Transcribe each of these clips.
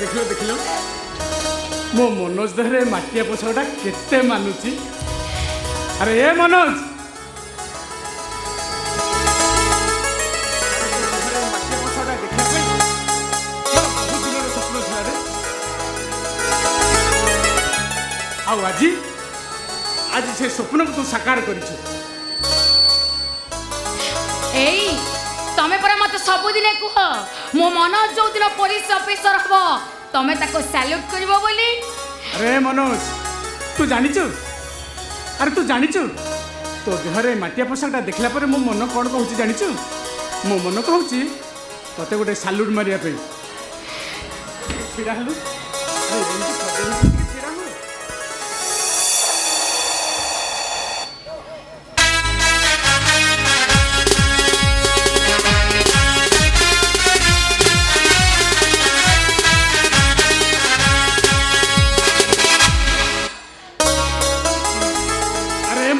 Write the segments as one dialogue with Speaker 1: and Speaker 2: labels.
Speaker 1: देखिलो देखिलो मो मनोज देहरे माटिया पोछाटा केते मानुची। अरे ए मनोज माटिया पोछाटा देखिया पे बहुत दिन स्वप्न थिला रे। आउ आज से स्वप्न को तू साकार करिछु।
Speaker 2: एई तमे पर मत सबुदिने कुह मो मनोज जो दिन पुलिस ऑफिसर हबो तमे ताको सैल्यूट करबो बोली।
Speaker 1: अरे मनोज तू जानिचु अरे तू जानिचु तो देहरे माटिया पोशाकटा देखला पर मो मन कौन कहूँ जानिचु मो मन कहूँ तते गोटे सैल्यूट मारिया पे छिड़ा हलु।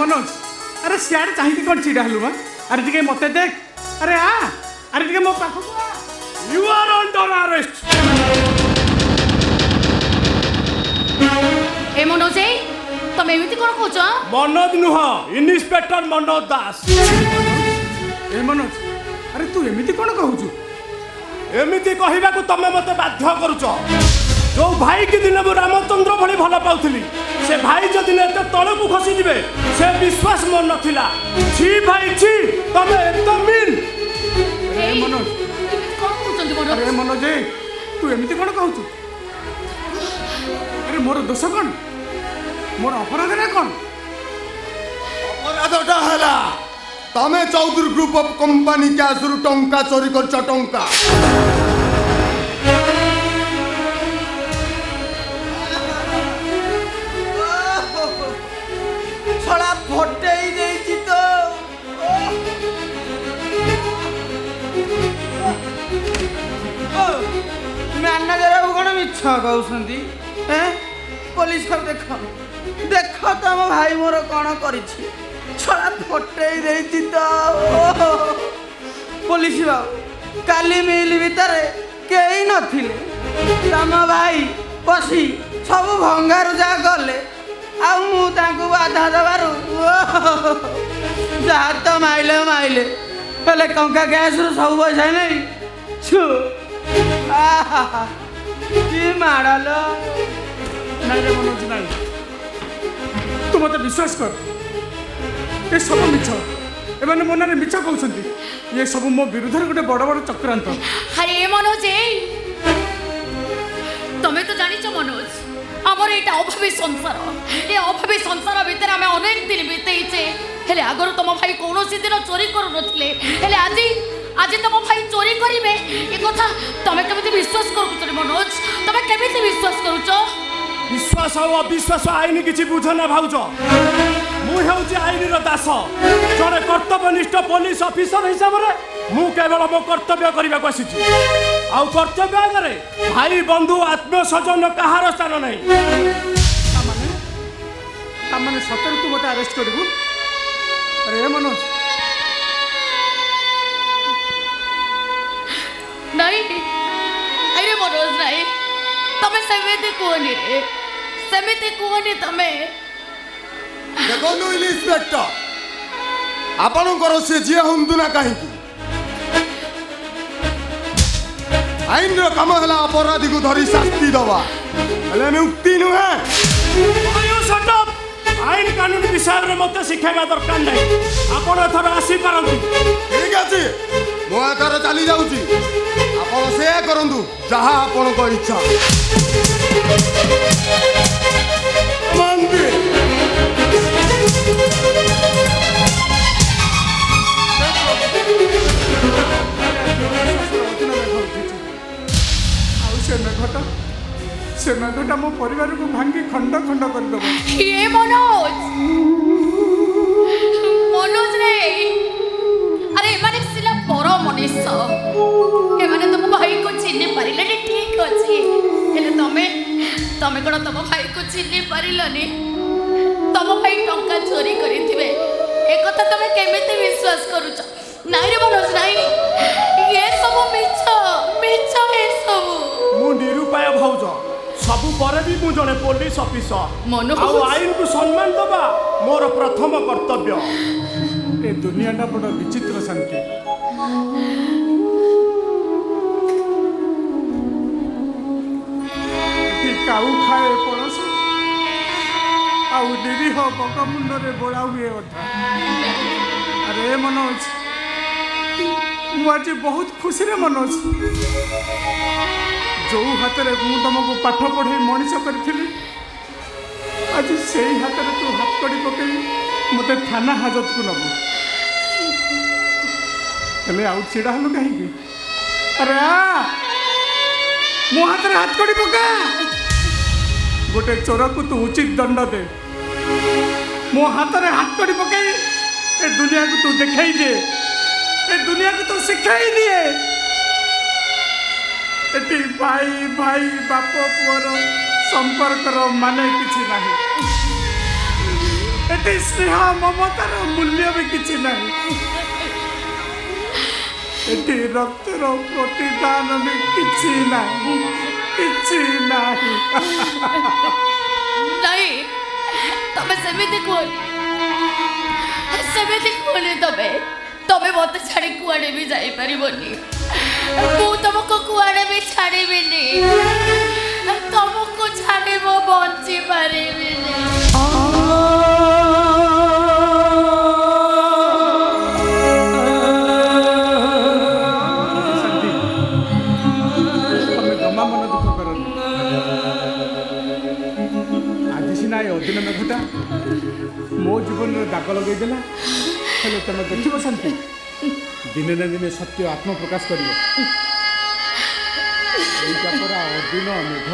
Speaker 1: मनोज अरे सियाड़ चाहिए कौन छिड़ा हलु मा अरे टिके मते देख अरे आ अरे टिके मो पाखु यू आर अंडर अरेस्ट।
Speaker 2: ए मनोज तमे एमिति कोन कहछ?
Speaker 1: मनोज नुह इन्स्पेक्टर मनोज दास। ए मनोज अरे तू एमिति कोन कहूछु? एमिति कहिबा को तमे मते बाध्य करूछ। जो भाई के दिन मु रामचंद्र भली भल पाउथली से भाई जो दिन एते तळ को खसी दिबे से विश्वास मोर नथिला। छी भाई छी तमे एकदम मिल। अरे मनोज
Speaker 2: कोन कहउछंती मनोज?
Speaker 1: अरे मनोज तू एमिति कोन कहउछु? अरे मोर दोष कोन मोर अपराध रे कोन?
Speaker 3: अपराधटा हला तमे Chaudhary group of company cash रु टंका चोरी करछ टंका।
Speaker 4: फटेई देछि तो मैनेजर बाबू कौन मिछ कहउछंती? पुलिस को देख देख तुम भाई मोर कौन करिछि छड़ा फटेई देछि तो। पुलिस बाबू काली मिल भीतर केही नथिले तम भाई पसी सब भंगा रुजा गले आउ मु तांको बाधा दबारु जहाँ तो माइले माइले पहले कंका गैस रु सब पैसा नहीं छु कि मारलो
Speaker 1: नहीं रे मनोज नहीं तू मत विश्वास कर ये सब मिछ एमाने मनरे मिछ कहउछंती ये सब मो विरुद्ध गोटे बड़ बड़ चक्रांत।
Speaker 2: अरे मनोज तमे तो जानिछ मनोज आमर एटा अभावी संसार ए अभावी संसार भितर आमे अनेक दिन बितेइछे हेले आगर तुम भाई कौनसी दिन चोरी करू नथिले हेले आज तुम भाई चोरी करिवे ए कथा तमे केमिति विश्वास करूछ मनोज तमे केमिति विश्वास करूछ?
Speaker 1: विश्वास और अविश्वास आईन किसी बुझना भाउज मु हेउची आईन रो दास जड़े कर्तव्यनिष्ठ पुलिस ऑफिसर हिसाब रे मु केवल मो कर्तव्य करबा को आसीची आउ कर्तव्य आगे भाई बंधु आत्मीय स्वजन कहार स्थान नहीं। तामाने सतर तू मते अरेस्ट करबू? अरे मनोज
Speaker 2: नहीं अरे मनोज नहीं तमे सेमिति कोनी रे सेमिति कोनी तमे
Speaker 3: देखो नु इन्स्पेक्टर आपणकर से जी हूँ ना कहीं आईन रो काम है अपराधी को धरी शास्ति दवा हेले मुक्ति नुहे।
Speaker 1: आईन कानून विषय में मत शिखाइबा दरकार नहीं आपण एथर आसी पारंतु।
Speaker 3: ठीक अछि मो एथर चली जाउची आपण से करंतु जहा आपण को इच्छा। मंदिर
Speaker 1: से मेघटा मो परिवार को भांगी खंड खंड कर दबो।
Speaker 2: ये मनोज मनोज रे अरे माने सिला पर मनुष्य ए माने तुम भाई को चिन्ह पारिले ठीक अछि हेले तमे कोन तुम भाई को चिन्ह पारिलनी तुम भाई टंका चोरी करिथिबे ए कथा तमे केमिति विश्वास करूछ? नाइ रे मनोज नाइ ये सब मिछ मिछ ए सब
Speaker 1: मु निरुपाय भाउज ପରେ ବି ମୁଁ ଜଣେ ପୋଲିସ ଅଫିସର
Speaker 2: ମନୋଜ।
Speaker 1: ଆଉ ଆଇନକୁ ସମ୍ମାନ ଦେବା ମୋର ପ୍ରଥମ କର୍ତ୍ତବ୍ୟ। ଏ ଦୁନିଆଟା ବଡ଼ ବିଚିତ୍ର ଶାନ୍ତି। ଏଠି କାଉ ଖାଏ ପଣସ ଆଉ ନିରୀହ ବଗ ମୁଣ୍ଡରେ ବୋଳା ହୁଏ ଅଧା। ଆରେ ମନୋଜ, ମୁଁ ଆଜି ବହୁତ ଖୁସିରେ ମନୋଜ। ଯୋଉ ହାତରେ ମୁଁ ତମକୁ ପାଠ ପଢ଼େଇ ମଣିଷ କରିଥିଲି, ଆଜି ସେଇ ହାତରେ ତୁ ହାତ କଡ଼ି ପକେଇ ମୋତେ ଥାନା ହାଜତକୁ ନେବୁ। ହେଲେ ଆଉ ଛିଡ଼ା ହେଲୁ କାହିଁକି? ଆରେ ମୋ ହାତରେ ହାତ କଡ଼ି ପକା। ଗୋଟେ ଚୋରକୁ ତୁ ଉଚିତ ଦଣ୍ଡ ଦେ। ମୋ ହାତରେ ହାତ କଡ଼ି ପକେଇ ଏ ଦୁନିଆକୁ ତୁ ଦେଖେଇ ଦେ, ଏ ଦୁନିଆକୁ ତୁ ଶିଖେଇ ଦିଏ। ଏଠି ଭାଇ ଭାଇ ବାପ ପୁଅର ସମ୍ପର୍କର ମାନେ କିଛି ନାହିଁ। ଏଠି ସ୍ନେହ ମମତାର ମୂଲ୍ୟ ବି କିଛି ନାହିଁ। ଏଠି ରକ୍ତର ପ୍ରତିଦାନ ବି କିଛି ନାହିଁ, କିଛି ନାହିଁ।
Speaker 2: ନାଇଁ, ତମେ ସେମିତି କୁହନି, ସେମିତି କୁହନି। ତମେ ମତେ ଛାଡ଼ି କୁଆଡ଼େ ବି ଯାଇପାରିବନି। ମୁଁ ତମକୁ କୁଆଡ଼େ ବି ଛାଡ଼ିବିନି। ତମକୁ ଛାଡ଼ି ମୁଁ ବଞ୍ଚି ପାରିବିନି।
Speaker 1: ତମେ ଜମା ମନ ଦୁଃଖ କରନି। ଆଜି ସିନା ଏ ଅଦିନ ମେଘଟା ମୋ ଜୀବନରେ ଦାଗ ଲଗେଇଦେଲା, ହେଲେ ତମେ ଦେଖିବ ଶାନ୍ତି, ଦିନେ ନା ଦିନେ ସତ୍ୟ ଆତ୍ମପ୍ରକାଶ କରିବ। ଏଇଟା ପରା ଅଦିନ ମେଘ।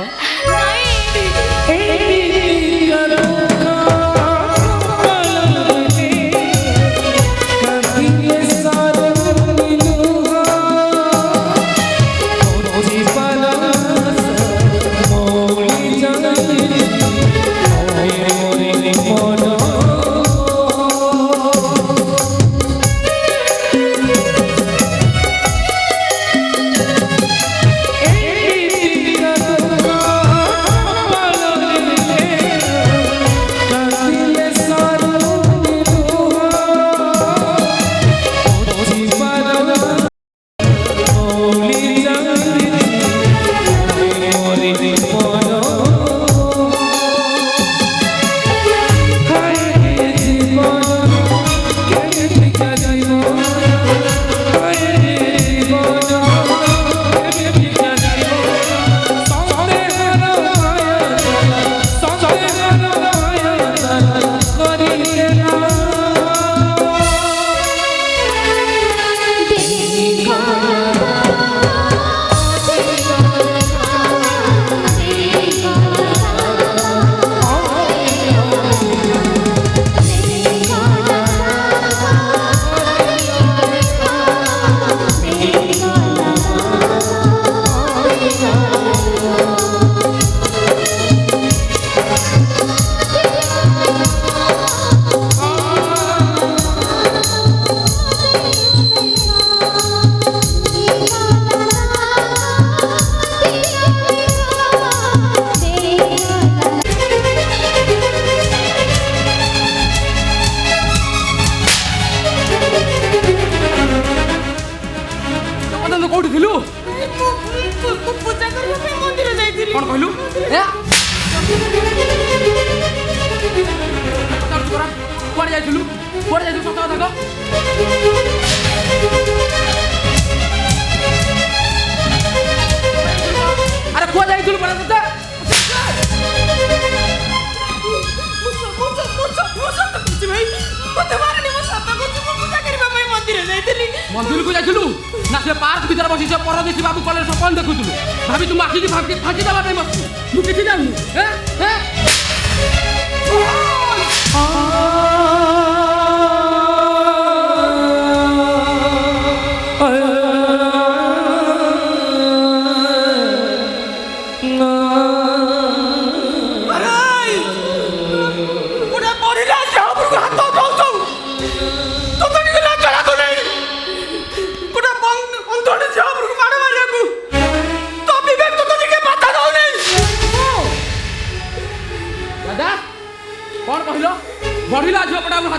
Speaker 1: କୋଉଠି ଥିଲୁ?
Speaker 4: ପୂଜା କରିବା ପାଇଁ ମନ୍ଦିର ଯାଇଥିଲି।
Speaker 1: କ'ଣ କହିଲୁ?
Speaker 4: କୁଆଡ଼େ ଯାଇଥିଲୁ? ସତ କଥା କହ। ଆରେ କୁଆଡ଼େ ଯାଇଥିଲୁ ପରା ତତେ? ମନ୍ଦିରକୁ ଯାଇଥିଲୁ ନା ସେ ପାର୍କ ଭିତରେ ବସି ସେ ପରଦେଶୀ ବାବୁ କଲେଜ ସପନ ଦେଖୁଥିଲୁ? ଭାବି ତୁ ମାଖିକି ଫାଙ୍କି ଦେବା ପାଇଁ ବସିଛୁ। ମୁଁ କିଛି ଜାଣିନି।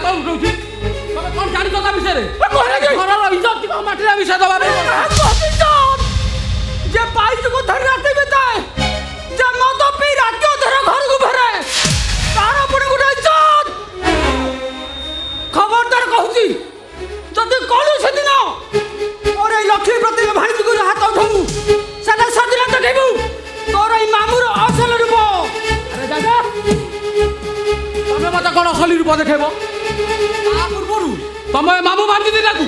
Speaker 1: ହାତ ଉଠଉଛି ତମେ କଣ ଜାଣିଛ ତା ବିଷୟରେ ଘରର ଇଜ୍ଜତ ମାଟିରେ ବିଷୟ ଦବା
Speaker 4: যে পাইছুକୁ ଧରି ରାତି ବିତାଏ ଯେ ମଦ ପିଇ ରାତି ଅଧରେ ଘରକୁ ଫେରେ ତାର ପୁଣି ଗୋଟେ ଇଜ୍ଜତ ଖବରଦାର କହୁଛି ଯଦି କୌଣସି ଦିନ ମୋର ଏଇ ଲକ୍ଷ୍ମୀ ପ୍ରତିଭା ଭାଇକୁ ହାତ ଉଠାଉ ସେଟା ସଦିନ ଦେଖେଇବୁ ତୋର ଏଇ ମାମୁର ଅସଲ ରୂପ।
Speaker 1: ଆରେ ଦାଦା ତମେ ମତେ କଣ ଅସଲି ରୂପ ଦେଖେଇବ ତା ପୂର୍ବରୁ ତମ ଏ ମାମୁ ଭାଙ୍ଗିଦି ତାକୁ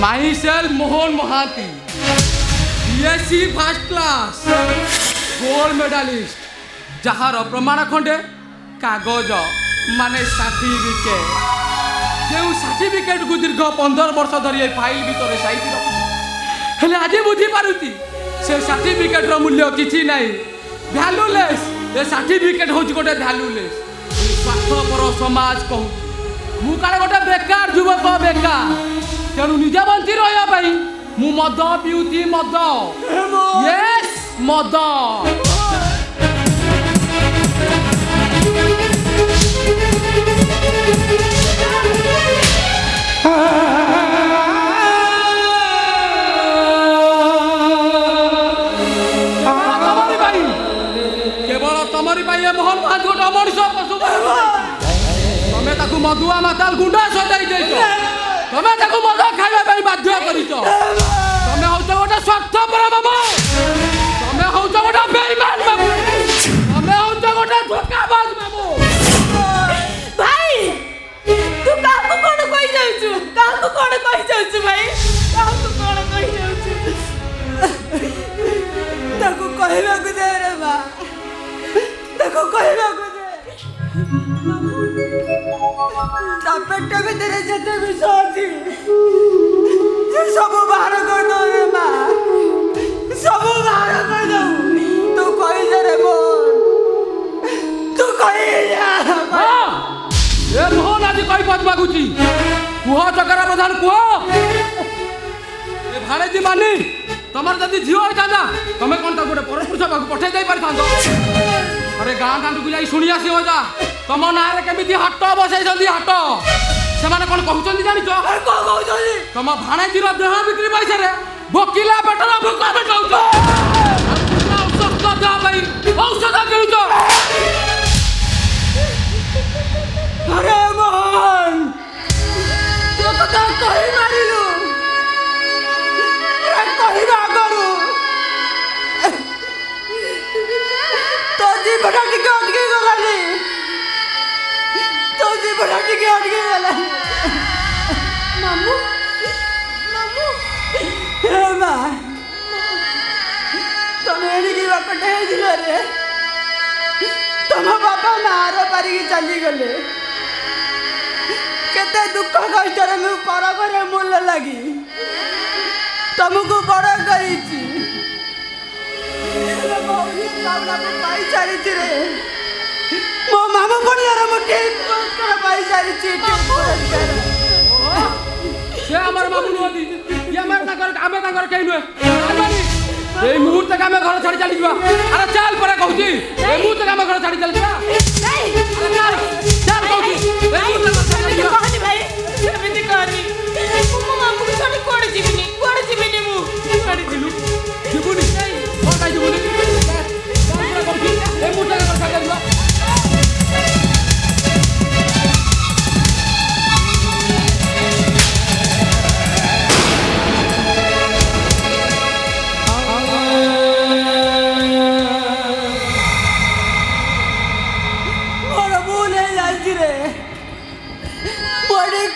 Speaker 1: ମାଇସେଲ Mohan Mohanty BSc first class gold medalist ଯାହାର ପ୍ରମାଣ ଖଣ୍ଡେ କାଗଜ ମାନେ ସାର୍ଟିଫିକେଟ୍ ଯେଉଁ ସାର୍ଟିଫିକେଟ୍କୁ ଦୀର୍ଘ 15 ବର୍ଷ ଧରି ଏ ଫାଇଲ୍ ଭିତରେ ସାଇତି ରଖୁଛି ହେଲେ ଆଜି ବୁଝିପାରୁଛି ସେ ସାର୍ଟିଫିକେଟ୍ର ମୂଲ୍ୟ କିଛି ନାହିଁ ଭ୍ୟାଲୁଲେସ୍ ଏ ସାର୍ଟିଫିକେଟ୍ ହେଉଛି ଗୋଟେ ଭ୍ୟାଲୁଲେସ୍ ସ୍ୱାର୍ଥପର ସମାଜ କହୁଛି ମୁଁ କାଳେ ଗୋଟେ ବେକାର ଯୁବକ ବେକାର ତେଣୁ ନିଜେ ବଞ୍ଚି ରହିବା ପାଇଁ ମୁଁ ମଦ ପିଉଛି ମଦ ୟେସ୍ ମଦ କେବଳ ତମରି ପାଇଁ ଏ ମୋହନ ମହାନ୍ତି ଗୋଟେ ଅମଣିଷ ପଶୁ ତମେ ତାକୁ ମଦୁଆ ମାତାଲ ଗୁଣ୍ଡା ସଜାଇ ଦେଇଛ ତମେ ତାକୁ ମଦ ଖାଇବା ପାଇଁ ବାଧ୍ୟ କରିଛ ତମେ ହଉଛ ଗୋଟେ ସ୍ୱାର୍ଥପର ମାମୁ ତମେ ହଉଛ ଗୋଟେ ବେଇମାନ ମାମୁ ତମେ ହଉଛ ଗୋଟେ ଧୋକାବାଜ ମାମୁ।
Speaker 2: ଭାଇ ତୁ କାହାକୁ କଣ କହି ଯାଉଛୁ କାହାକୁ କଣ କହି ଯାଉଛୁ ଭାଇ କାହାକୁ କଣ କହି ଯାଉଛୁ
Speaker 4: ତାକୁ କହିବାକୁ ଦେ ରେ ମା ତାକୁ କହିବାକୁ ଦେ ତା ପେଟ ଭିତରେ ଯେତେ ବିଷ ଅଛି ସେ ସବୁ ବାହାର କରିଦଉ ରେ ମା ସବୁ ବାହାର କରିଦଉ ତୁ କହିଦେ ରେ ବୋଲ ତୁ କହିଯା
Speaker 1: ଏ ମୋହନ ଆଜି କହି ପଚ କୁହ ଚକରା ପ୍ରଧାନ କୁହ ଏ ଭାଣେଜୀ ମାନି ତମର ଯଦି ଝିଅ ହେଇଥାନ୍ତା ତମେ କଣ ତାକୁ ଗୋଟେ ପରପୁରୁଷ ପାଖକୁ ପଠେଇ ଦେଇ ପାରିଥାନ୍ତ ଆରେ ଗାଁ ଦାଣ୍ଡକୁ ଯାଇ ଶୁଣି ଆସିବ ଯା ତମ ନାଁରେ କେମିତି ହାଟ ବସେଇଛନ୍ତି ହାଟ ସେମାନେ କଣ କହୁଛନ୍ତି ଜାଣିଛ
Speaker 4: କଣ କହୁଛନ୍ତି
Speaker 1: ତମ ଭାଣେଜୀର ଦେହ ବିକ୍ରି ପଇସାରେ ଭୋକିଲା ପେଟର ଭୋକ ମେଟାଉଛ ଅସୁସ୍ଥ ଦେହ ପାଇଁ ଔଷଧ କିଣୁଛ।
Speaker 4: ଆରେ ମୋହନ ତୁ କଥା କହି ମାରିଲୁ କହିବା ଆଗରୁ ତୋ ଜୀବନ ଟିକେ ଅଟକି ଗଲାନି ତୋ ଜୀବନ ଟିକେ ଅଟକି ଗଲାନି
Speaker 2: ମାମୁ ମାମୁ
Speaker 4: ହେ ମା ତମେ ଏଣିକି ବାପଟା ହେଇଥିଲ ରେ ତମ ବାପା ନାଁର ପାରିକି ଚାଲିଗଲେ କେତେ ଦୁଃଖ କଷ୍ଟରେ ମୁଁ ପର ଘରେ ମୂଲ ଲାଗି ତମକୁ ବଡ଼ କରିଛି ପାଇ ଚାଲିଛି ରେ ମୋ ମାମୁ ପଣିଆର ମୁଁ ଠିକ୍ ପୁରସ୍କାର ପାଇ ଚାଲିଛି
Speaker 1: ସେ ଆମର ମାମୁ ନୁହନ୍ତି ଆମେ ତାଙ୍କର କେହି ନୁହେଁ এই মুহূর্তে আমি ঘর ছাড়ি চালি যা আরে চাল পরে কହୁছি এই মুহূর্তে আমি ঘর ছাড়ি চালি যা
Speaker 2: এই
Speaker 1: চাল চাল কହୁছি এই মুহূর্তে ছাড়ি যা
Speaker 2: কহনি ভাই এমনি কহনি মু মামুকে ছাড়ি কোড়ে ଯିବିନି মু ছাড়ি দিলু
Speaker 1: জীবনি কোন কাই জীবনি চাল পরে কହୁছি এই মুহূর্তে ঘর ছাড়ি চালি যা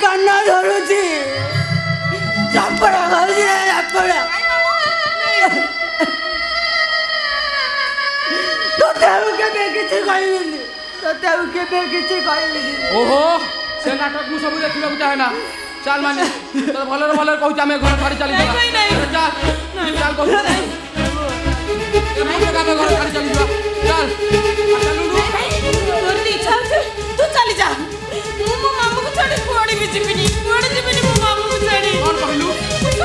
Speaker 4: কান্না ধরুছি চাপড়া খাওছি রে চাপড়া তোতে আমি কেবে কিছু কইবিনি তোতে আমি কেবে কিছু কইবিনি
Speaker 1: ওহো সে নাটক মু সবু দেখিବାକୁ চাহে না চাল মানে তোর ভলরে ভলরে কହୁছি আমি ঘর ছাড়ি চালি যা চাল চাল কହୁছি এই মুহূর্তে আমি ঘর ছাড়ি চালি যা চাল চালুনু
Speaker 2: তোর ইচ্ছা আছে তুই চালি যা মু মো মামুকে ছাড়ি কোড়ে ବି ଯିବିନି ମୋ ମାମୁକୁ ଛାଡି
Speaker 1: কোন কহিলু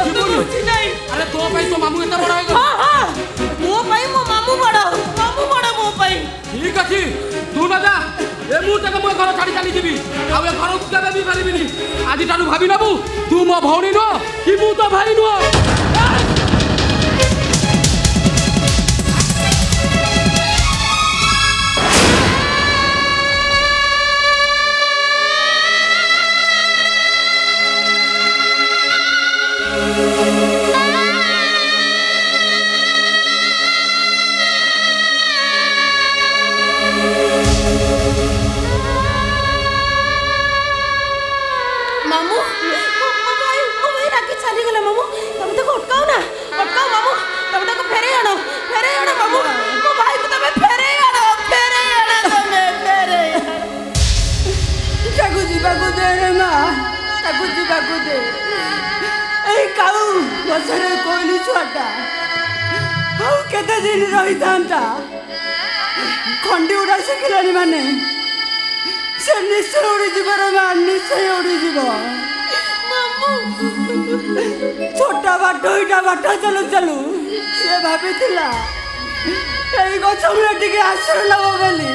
Speaker 2: জীবনি নাই
Speaker 1: আরে তো ভাই তো মামু এত বড় হয়ে গেল
Speaker 2: হ্যাঁ হ্যাঁ ମୋ ପାଇଁ ମୋ ମାମୁ ବଡ ମୋ ପାଇଁ
Speaker 1: ঠিক আছে তুই ए मुहूर्ते मैं घर छाड़ी चली जीवी आ ए घर को केबे भी परिबिनी आज तानु भाबी नबु तू मो भौणी नो कि मु तो भाई नो
Speaker 2: मामू मो भाई राखी चली गला मामू तुम तो अटकाओ ना अटकाओ मामू तुम तो फेरे आनो मामू मो भाई को तुम फेरे आनो तुम फेरे
Speaker 4: ताकू जीवाकू दे रे माँ ताकू जीवाकू दे ए काऊ बसरे कोइली छुआटा आउ केते दिन रही थांता खंडी उड़ा शिखिलानी माने से निश्चय उड़ी जीव रे माँ निश्चय उड़ी जीव छोटा बाट इटा बाट चलू चलू से भाभी थिला এই গছ মূলে টিকে আশ্রয় নেব বলি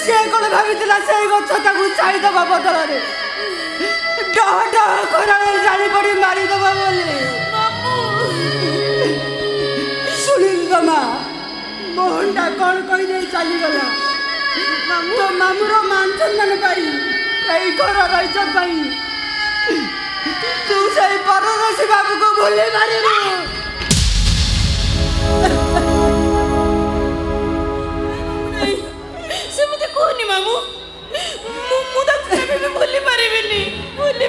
Speaker 4: সে কোন ভাবিଥିଲା সেই গছ তাকে ছাইদেবা বদଳରେ ডহ ডহ করে জানি পড়ি মারিদেবা বলি শুনিল তো মা মোহনটা কଣ কই দেই চালিগলা তো মামুর মান সম্মান পাই এই ঘরর ইজ্জত পাই তু সেই পররসী বাবুকে ভুলি মারিবু
Speaker 2: ସେମିତି କୁହନି ମାମୁ ମୁଁ ତାକୁ କେବେ ବି ଭୁଲି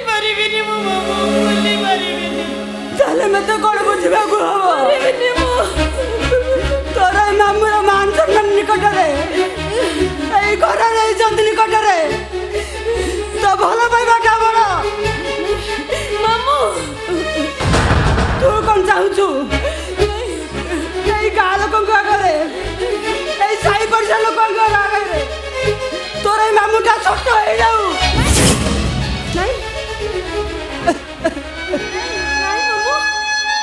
Speaker 2: ପାରିବିନି ମୋ ମାମୁ ଭୁଲି ପାରିବିନି
Speaker 4: ତାହେଲେ ମତେ କଣ ବୁଝିବାକୁ ହବ ତୋର ମାମୁର ମାନ ସମ୍ମାନ ନିକଟରେ এই ঘরের এই জন্তু নিকটরে তো ভালো পাইবাটা বড়
Speaker 2: ମାମୁ
Speaker 4: তু কোন চাহুছু এই গাঁ লোকଙ୍କ আগে এই সাই পড়িশা লোকଙ୍କ আগে তোর এই মামুটা ছোট হয়ে যাও নাই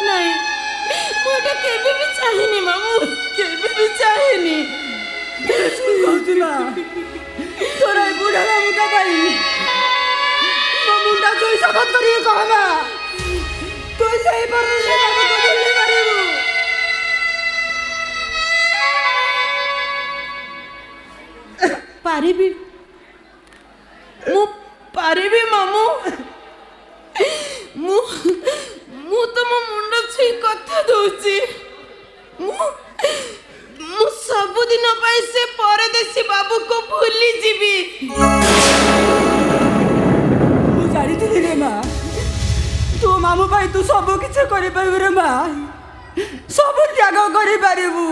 Speaker 2: ନାଇଁ ମୁଁ ଏଟା କେବେ ବି ଚାହିଁନି ମାମୁ କେବେ ବି ଚାହିଁନି
Speaker 4: কହୁছি না তোর এই বুড়া মামুটা পাই মামুটা তুই শপথ করিয়ে কহবা তুই সেই পরশে বাবুকে ভুলি পারিবু
Speaker 2: ପାରିବି ମୁଁ ପାରିବି ମାମୁ ମୁଁ ତ ମୋ ମୁଣ୍ଡ ଛୁଇଁ କଥା ଦଉଛି ମୁଁ ସବୁଦିନ ପାଇଁ ସେ ପରଦେଶୀ ବାବୁକୁ ଭୁଲି ଯିବି
Speaker 4: ମୁଁ ଜାଣିଥିଲି ରେ ମା ତୁ ମାମୁ ପାଇଁ ତୁ ସବୁ କିଛି କରିପାରିବୁ ରେ ମା ସବୁ ତ୍ୟାଗ କରିପାରିବୁ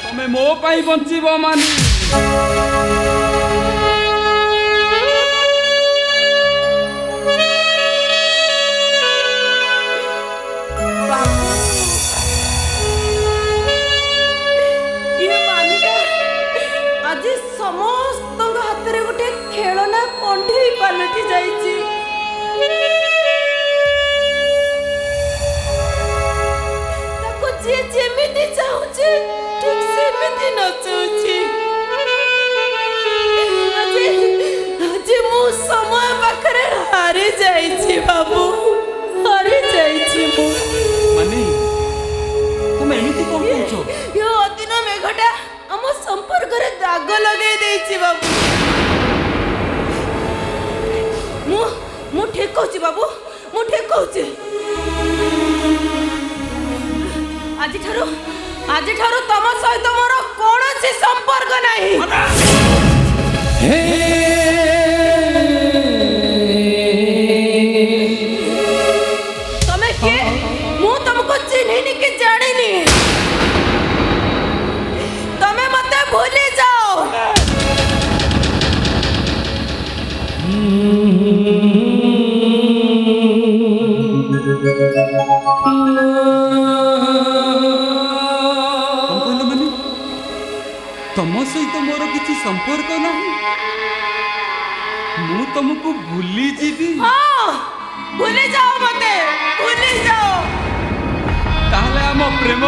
Speaker 1: तमें मो पाई बंचीब मानी
Speaker 4: पालटी जाइछि। ताको जे जेमिति चाहुछि ठीक सेमिति नचुछि। आज मु समय पाखरे हारि जाइछि बाबू, हारि जाइछि मु।
Speaker 5: माने तुम एमिति कोन कहछो?
Speaker 4: यो अदिन मेघटा हम संपर्क रे दाग लगे देइछि बाबू। मु ठीक कहछि बाबू, मु ठीक कहछि। आज ठारो तम सहित मोर कोनोसी संपर्क नाही। तमे के मु तुमको चिन्हिनी कि जानिनी। तमे मते भूली जाओ।
Speaker 5: तम सहित मोर किसी संपर्क ना मु तुमको भूली जीवी।
Speaker 4: हाँ भूली जाओ, मते भूली जाओ।
Speaker 5: ताहले आम प्रेम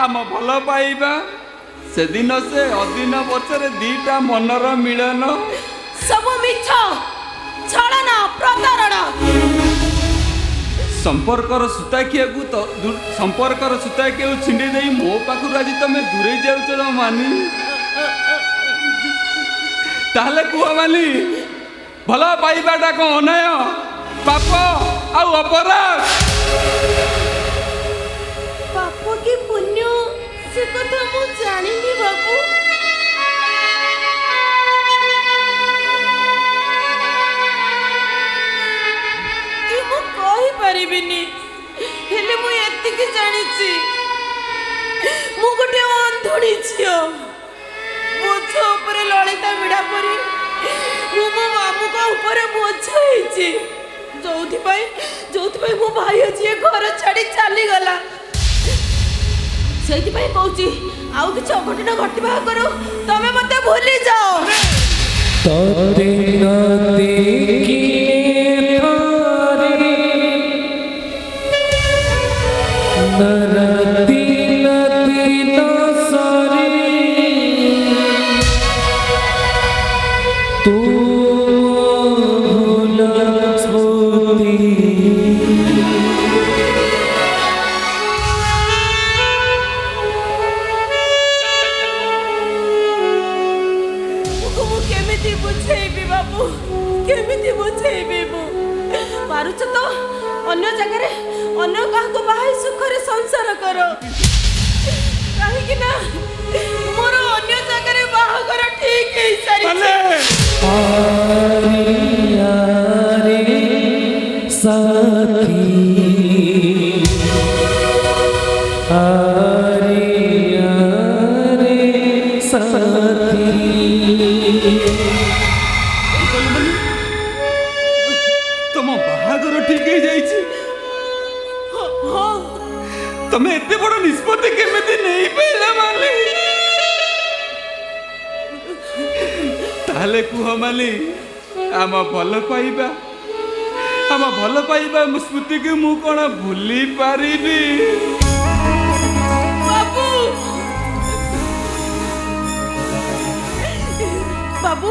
Speaker 5: आम भल पाइबा से दिन से अदिन वर्षरे दीटा मनर मिलन
Speaker 4: सब मिछ, छलना, प्रतारणा।
Speaker 5: संपर्कर सूता किया तो संपर्कर सूता किया छिंडी दे मो पाखु आज तमे दूरे जाउछ मानी। ताहले कुह मानी भल पाइबाटा कौन अन्याय पाप आउ अपराध?
Speaker 4: पाप की पुण्य से कथा मु जानिनी बाबू। कि मु कहि परिबिनी, हेले मु एतिकी जानिछि मु गोटे अंधुणी छियो। बोझ ऊपर ललिता बिड़ा परी मु मो मामू का ऊपर बोझ ହେଇଛି। जोथि मो भाई जी घर छाड़ी चली गला। सेति भाई कहूची आउ किछ अघटन घटिबा करू तमे मते भूली जाओ।
Speaker 6: तोरे न देखी थारे नरती नदी न सारी तू
Speaker 4: केमिति बुझेबी मु पारुछ तो अन्य जगह अन्य काहको बाहाई सुखरे संसार करो। काहे कि ना मोर अन्य जगह बाहागर ठीक है सारी।
Speaker 6: आरे साथी आरे साथी
Speaker 5: तुम बाहागर ठीक है जाइछि। तमे एते बड़ निष्पत्ति केमिति नहीं पाइला माली? ताहले कुह माली आम भल पाइबा स्मृति के मु कौन भूली पारिबी?
Speaker 4: बाबू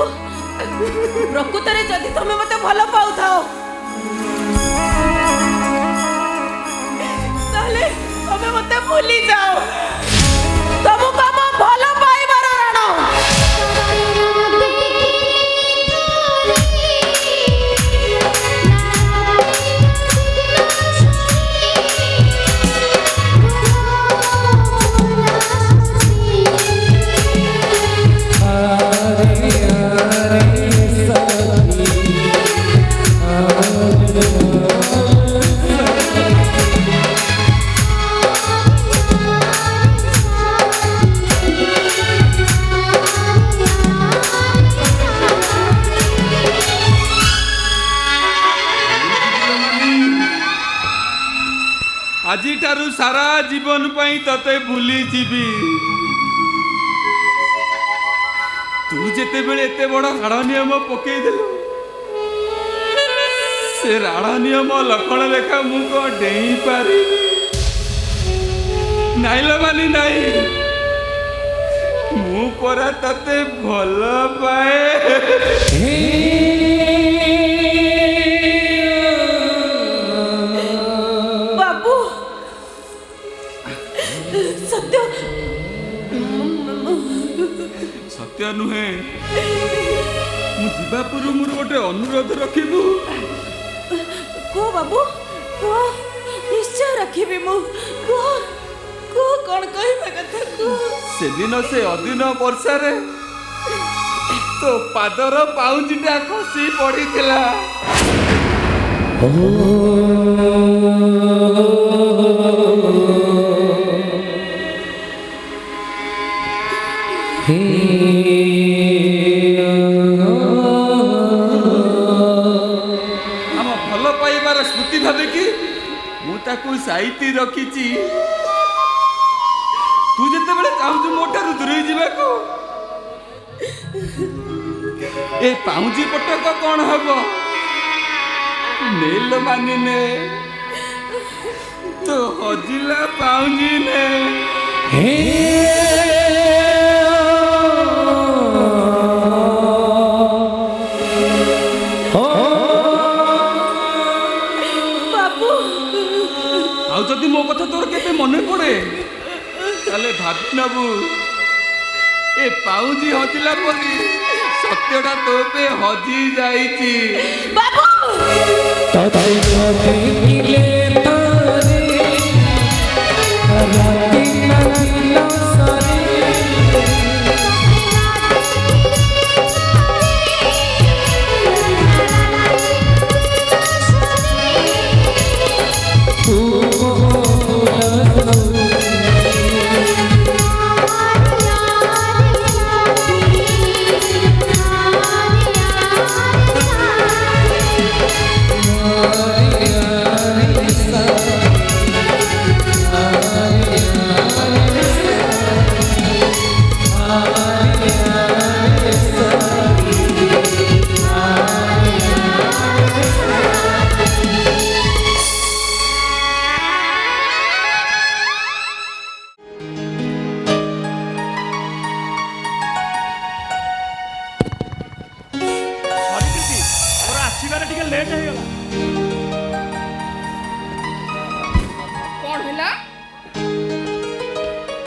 Speaker 4: प्रकृतरे जदि तमे मते भल पाउ थाओ ताले तमे मते भूली जाओ। तुमको हम भल पाइबार रण
Speaker 5: आजी ठारू सारा जीवन पाई तते भूली जीवी। तू जेते बेले एते बड़ हाड़ नियम पकई देलु ସେ ରାଣ ନିୟମ ଲକ୍ଷଣ ରେଖା ମୁଁ କଣ ଡେଇଁ ପାରିବି? ନାଇଲ ମାନି ନାଇଁ, ମୁଁ ପରା ତତେ ଭଲ ପାଏ।
Speaker 4: ବାବୁ ସତ୍ୟ
Speaker 5: ସତ୍ୟ ନୁହେଁ, ମୁଁ ଯିବା ପୂର୍ବରୁ ମୋର ଗୋଟେ ଅନୁରୋଧ ରଖିବୁ।
Speaker 4: କୁହ ବାବୁ କୁହ, ନିଶ୍ଚୟ ରଖିବି ମୁଁ। କୁହ କୁହ, କଣ କହିବା କଥା କୁହ।
Speaker 5: ସେଦିନ ସେ ଅଦିନ ବର୍ଷାରେ ତୋ ପାଦର ପାଉଁଜିଟା ଖସି ପଡ଼ିଥିଲା। ଆମ ଭଲ ପାଇବାର ସ୍ମୃତି ଭାବିକି ମୁଁ ତାକୁ ସାଇତି ରଖିଛି। ତୁ ଯେତେବେଳେ ଚାହୁଁଛୁ ମୋ ଠାରୁ ଦୂରେଇ ଯିବାକୁ, ଏ ପାଉଁଜି ପଟକ କଣ ହବ? ନେଲ ମାନିନେ, ତୋ ହଜିଲା ପାଉଁଜି ନେ।
Speaker 4: ବାବୁ
Speaker 5: ଆଉ ଯଦି ମୋ କଥା ତୋର କେବେ ମନେ ପଡେ, ତାହେଲେ ଭାବି ନବୁ ଏ ପାଉଁଜି ହଜିଲା ପରି ସତ୍ୟଟା ତୋ ପେ ହଜି ଯାଇଛି।
Speaker 4: ବାବୁ
Speaker 1: ଆସିବାରେ ଟିକେ ଲେଟ୍ ହେଇଗଲା।
Speaker 7: କଣ ହେଲା?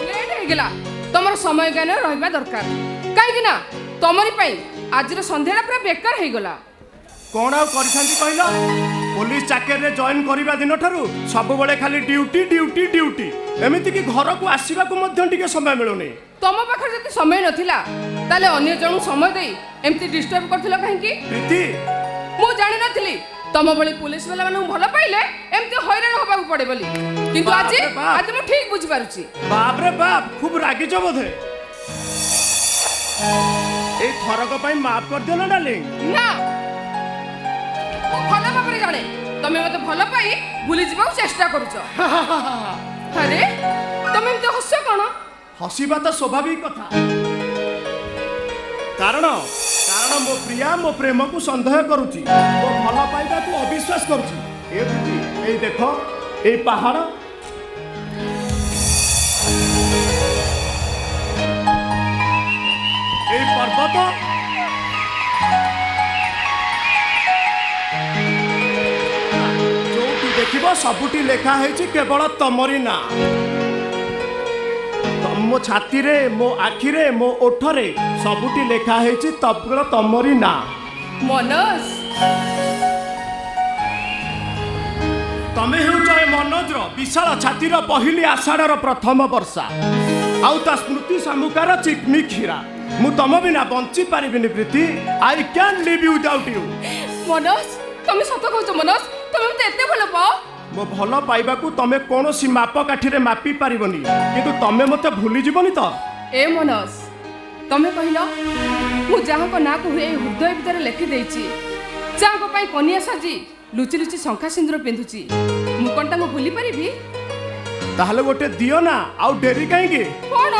Speaker 7: ଲେଟ୍ ହେଇଗଲା। ତମର ସମୟ ଜ୍ଞାନ ରହିବା ଦରକାର, କାହିଁକି ନା ତମରି ପାଇଁ ଆଜିର ସନ୍ଧ୍ୟାଟା ପୁରା ବେକାର ହେଇଗଲା।
Speaker 1: କଣ ଆଉ କରିଥାନ୍ତି କହିଲ? ପୋଲିସ ଚାକିରିରେ ଜଏନ୍ କରିବା ଦିନଠାରୁ ସବୁବେଳେ ଖାଲି ଡ୍ୟୁଟି ଡ୍ୟୁଟି ଡ୍ୟୁଟି, ଏମିତିକି ଘରକୁ ଆସିବାକୁ ମଧ୍ୟ ଟିକେ ସମୟ ମିଳୁନି।
Speaker 7: ତମ ପାଖରେ ଯଦି ସମୟ ନଥିଲା, ତାହେଲେ ଅନ୍ୟ ଜଣଙ୍କୁ ସମୟ ଦେଇ ଏମିତି ଡିଷ୍ଟର୍ବ କରୁଥିଲ କାହିଁକି?
Speaker 1: ପ୍ରୀତି,
Speaker 7: ମୁଁ ଜାଣିନଥିଲି ତମ ଭଳି ପୁଲିସ ବାଲାମାନଙ୍କୁ ଭଲ ପାଇଲେ ଏମିତି ହଇରାଣ ହବାକୁ ପଡେ ବୋଲି, କିନ୍ତୁ ଆଜି ମୁଁ ଠିକ ବୁଝିପାରୁଛି।
Speaker 1: ବାପରେ ବାପ, ଖୁବ ରାଗିଛ ବୋଧେ। ଏଇ ଥରକ ପାଇଁ ମାଫ କରିଦିଅ ନା ଡାର୍ଲିଂ।
Speaker 7: ନା, ମୁଁ ଭଲ ଭାବରେ ଜାଣେ ତମେ ମତେ ଭଲ ପାଇ ଭୁଲି ଯିବାକୁ ଚେଷ୍ଟା କରୁଛ। ଆରେ ତମେ ଏମିତି ହସ କଣ?
Speaker 1: ହସିବା ତ ସ୍ୱାଭାବିକ କଥା, କାରଣ ମୋ ପ୍ରିୟା ମୋ ପ୍ରେମକୁ ସନ୍ଦେହ କରୁଛି, ମୋ ଭଲ ପାଇବାକୁ ଅବିଶ୍ୱାସ କରୁଛି। ଏଇ ଦେଖ, ଏଇ ପାହାଡ଼, ଏଇ ପର୍ବତ, ଯୋଉଠି ଦେଖିବ ସବୁଠି ଲେଖା ହେଇଛି କେବଳ ତମରି ନାଁ। ମୋ ଛାତିରେ, ମୋ ଆଖିରେ, ମୋ ଓଠରେ ସବୁଠି ଲେଖା ହେଇଛି ତମରି ନାଁ।
Speaker 7: ମନୋଜ,
Speaker 1: ତମେ ହେଉଛ ଏ ମନୋଜର ବିଶାଳ ଛାତିର ପହିଲି ଆଷାଢ଼ର ପ୍ରଥମ ବର୍ଷା, ଆଉ ତା ସ୍ମୃତି ସାମୁକାର ଚିକ୍ମିକ୍ ହୀରା। ମୁଁ ତମ ବିନା ବଞ୍ଚି ପାରିବିନି Priti. I can live without you.
Speaker 7: Manoj, ତମେ ସତ କହୁଛ ମନୋଜ? ତମେ ମତେ ଏତେ ଭଲ ପାଅ?
Speaker 1: ମୋ ଭଲ ପାଇବାକୁ ତମେ କୌଣସି ମାପକାଠିରେ ମାପି ପାରିବନି, କିନ୍ତୁ ତମେ ମତେ ଭୁଲି ଯିବନି ତ?
Speaker 7: ଏ ମନୋଜ, ତମେ କହିଲ ମୁଁ ଯାହାଙ୍କ ନାଁକୁ ହୁଏ ହୃଦୟ ଭିତରେ ଲେଖିଦେଇଛି, ଯାହାଙ୍କ ପାଇଁ କନିଆ ସାଜି ଲୁଚି ଲୁଚି ଶଙ୍ଖା ସିନ୍ଦୁର ପିନ୍ଧୁଛି, ମୁଁ କଣ ତାଙ୍କୁ ଭୁଲି ପାରିବି?
Speaker 1: ତାହେଲେ ଗୋଟେ ଦିଅ ନା, ଆଉ ଡେରି କାହିଁକି?
Speaker 7: କଣ?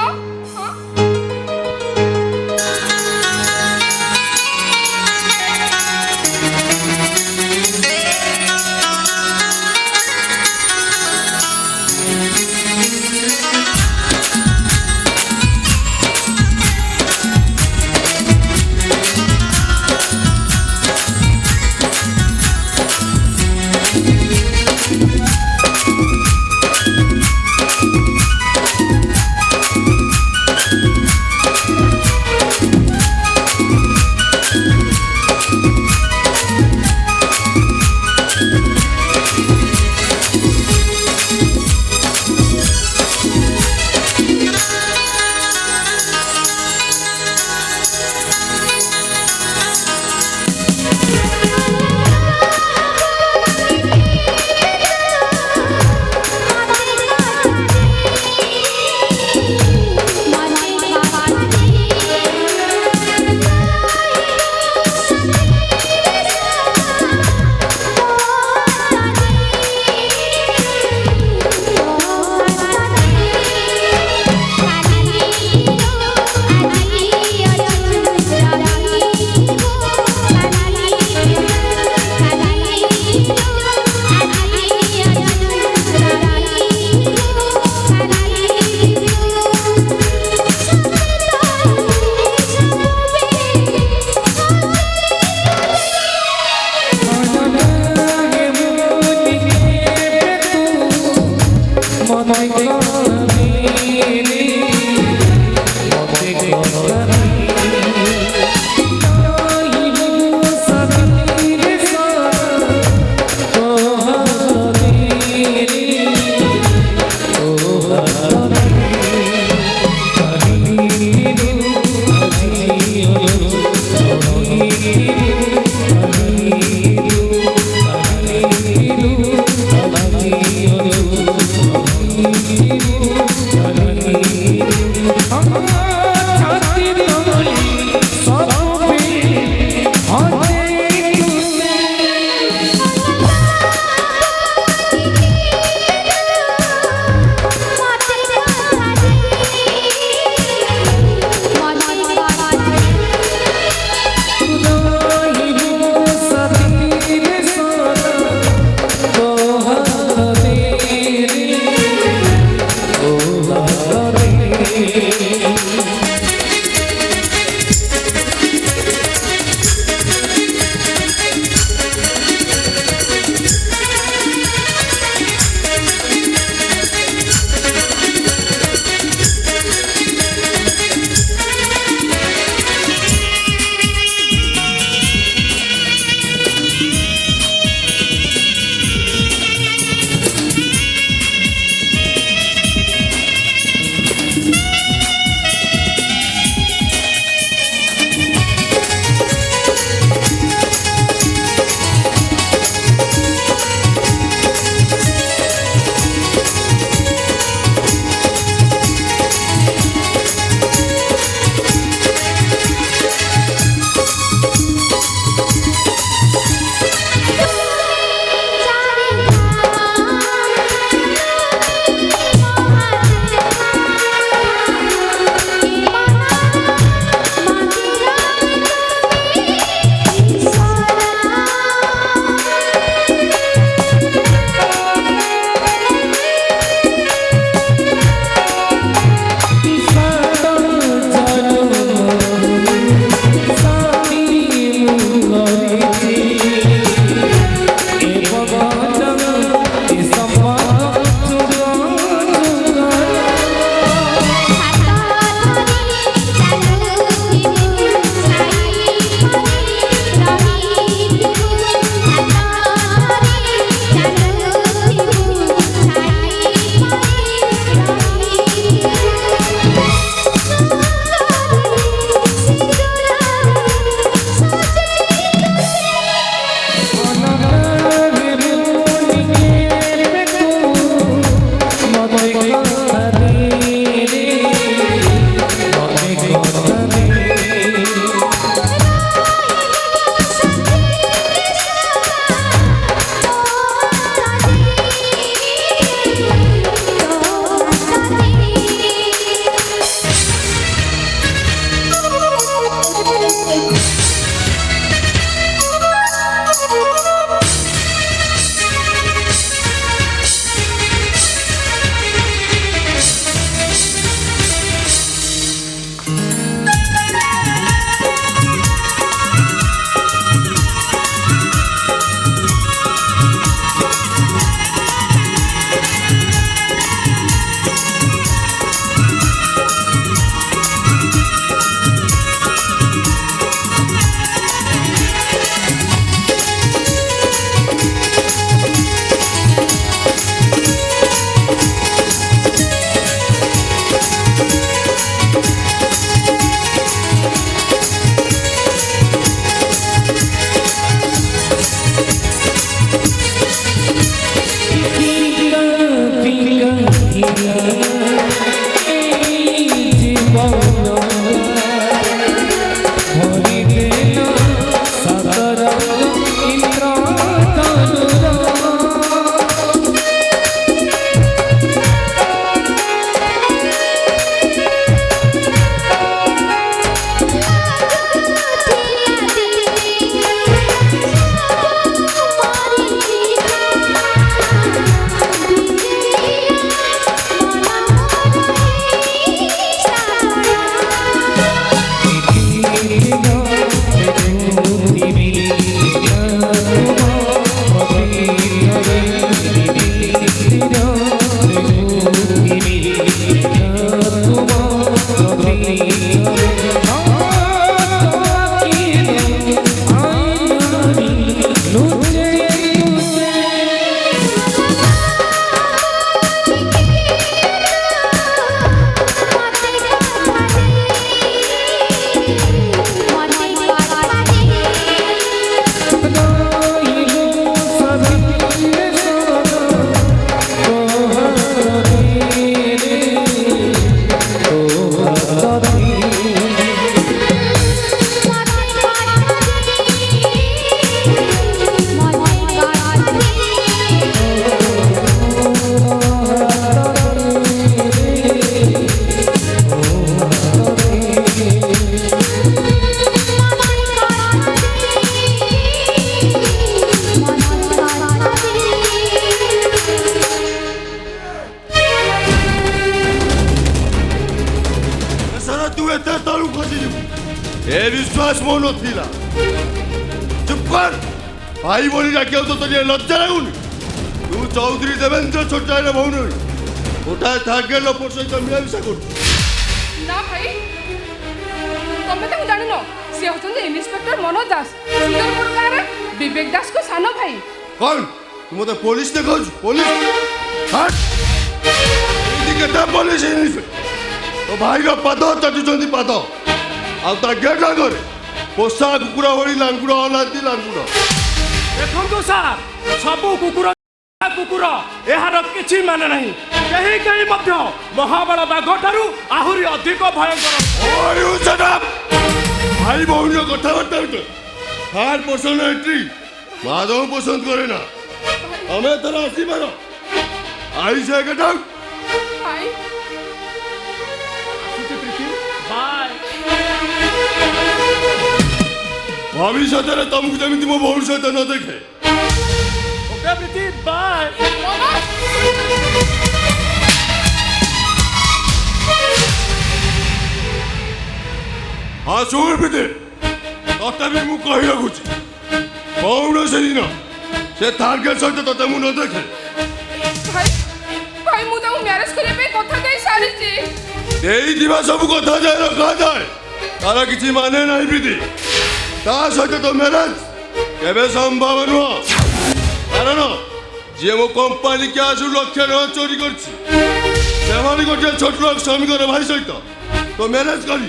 Speaker 3: ଏ ବିଶ୍ୱାସ ମୋ ନଥିଲା। ଚୁପ୍ କର ଭାଇ ବୋଲି ଡାକିବାକୁ ତ ତୋର ଲଜ୍ଜା ଲାଗୁନି? ତୁ ଚୌଧୁରୀ ଦେବେନ୍ଦ୍ର ଛୋଟାର ଭଉଣୀ ଗୋଟାଏ ଥାର୍ଡ ଲୋକ ସହିତ ମିଳାମିଶା କରୁଛୁ।
Speaker 7: ନା ଭାଇ ତମେ ତାକୁ ଜାଣିନ, ସେ ହଉଛନ୍ତି ଇନ୍ସପେକ୍ଟର ମନୋଜ ଦାସ, ସୁନ୍ଦରପୁର ଗାଁରେ ବିବେକ ଦାସଙ୍କ ସାନ ଭାଇ।
Speaker 3: କଣ ତୁ ମତେ ପୋଲିସ ଦେଖାଉଛୁ? Police hot! ଏଇଠି କେତେ ପୋଲିସ ତୋ ଭାଇର ପାଦ ଚାଟୁଛନ୍ତି ପାଦ, ଆଉ ତା ଗେଟ୍ ଆଗରେ ପୋଷା କୁକୁର ଭଳି ଲାଙ୍ଗୁଡ଼ ଅନାନ୍ତି ଲାଙ୍ଗୁଡ଼।
Speaker 1: ଦେଖନ୍ତୁ ସାର୍, ସବୁ କୁକୁର କୁକୁର ଏହାର କିଛି ମାନେ ନାହିଁ। କେହି କେହି ମଧ୍ୟ ମହାବଳ ବାଘ ଠାରୁ ଆହୁରି ଅଧିକ ଭୟଙ୍କର।
Speaker 3: ଭାଇ ଭଉଣୀର କଥାବାର୍ତ୍ତା ଭିତରେ ଥାର୍ଡ ପର୍ସନ ଏଣ୍ଟ୍ରି ମାଧବ ପସନ୍ଦ କରେ ନା। ଆମେ ଏଥର ଆସିବାର ଆଇ ସେ ଗେଟ୍ ଆଉଟ୍।
Speaker 7: ଭାଇ
Speaker 1: ବାଏ।
Speaker 3: ଭବିଷ୍ୟତରେ ତମକୁ ଯେମିତି ମୋ ଭଉଣୀ ସହିତ ନ ଦେଖେ।
Speaker 1: ଓକେ ପ୍ରୀତି, ବାଏ।
Speaker 3: ହଁ ଶୁଣ ପ୍ରୀତି, ତଥାପି ମୁଁ କହି ରଖୁଛି କୌଣସି ଦିନ ସେ ଥାର୍ଡ ଗେଟ୍ ସହିତ ତତେ ମୁଁ ନ ଦେଖେ।
Speaker 7: ଭାଇ ଭାଇ ମୁଁ ତାକୁ ମ୍ୟାରେଜ କରିବା ପାଇଁ କଥା ଦେଇ ସାରିଛି।
Speaker 3: ଦେଇଥିବା ସବୁ କଥା ଯାଏ ରଖାଯାଏ, ତାର କିଛି ମାନେ ନାହିଁ ପ୍ରୀତି। ତା ସହିତ ତ ମ୍ୟାରେଜ କେବେ ସମ୍ଭବ ନୁହଁ, କାରଣ ଯିଏ ମୋ କମ୍ପାନୀ କ୍ୟାସ୍ରୁ ଲକ୍ଷ ଟଙ୍କା ଚୋରି କରିଛି ସେମାନେ ଗୋଟିଏ ଛୋଟ ଶ୍ରମିକର ଭାଇ ସହିତ ତ ମ୍ୟାରେଜ କରି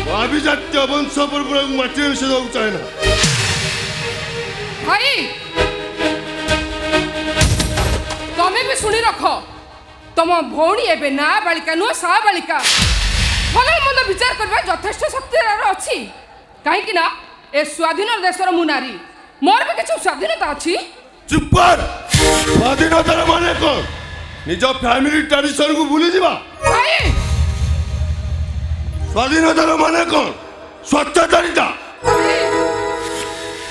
Speaker 3: ମୋ ଆଭିଜାତ୍ୟ ବଂଶ ପରମ୍ପରାକୁ ମାଟିରେ ମିଶାଇ ଦେବାକୁ ଚାହେଁ ନା।
Speaker 7: ଭାଇ ତମେ ବି ଶୁଣି ରଖ, ତମ ଭଉଣୀ ଏବେ ନା ବାଳିକା ନୁହଁ ସା ବାଳିକା। ଭଲ ମନ୍ଦ ବିଚାର କରିବା ଯଥେଷ୍ଟ ଶକ୍ତି ଅଛି, କାହିଁକି ନା ଏ ସ୍ୱାଧୀନ ଦେଶର ମୁଁ ନାରୀ, ମୋର ବି କିଛି ସ୍ୱାଧୀନତା ଅଛି।
Speaker 3: ଚୁପ୍ କର! ସ୍ୱାଧୀନତାର ମାନେ କଣ? ନିଜ ଫ୍ୟାମିଲି ଟ୍ରାଡିସନକୁ ଭୁଲିଯିବା।
Speaker 7: ଭାଇ
Speaker 3: ସ୍ୱାଧୀନତାର ମାନେ କଣ? ସ୍ୱଚ୍ଛଚାରିତା।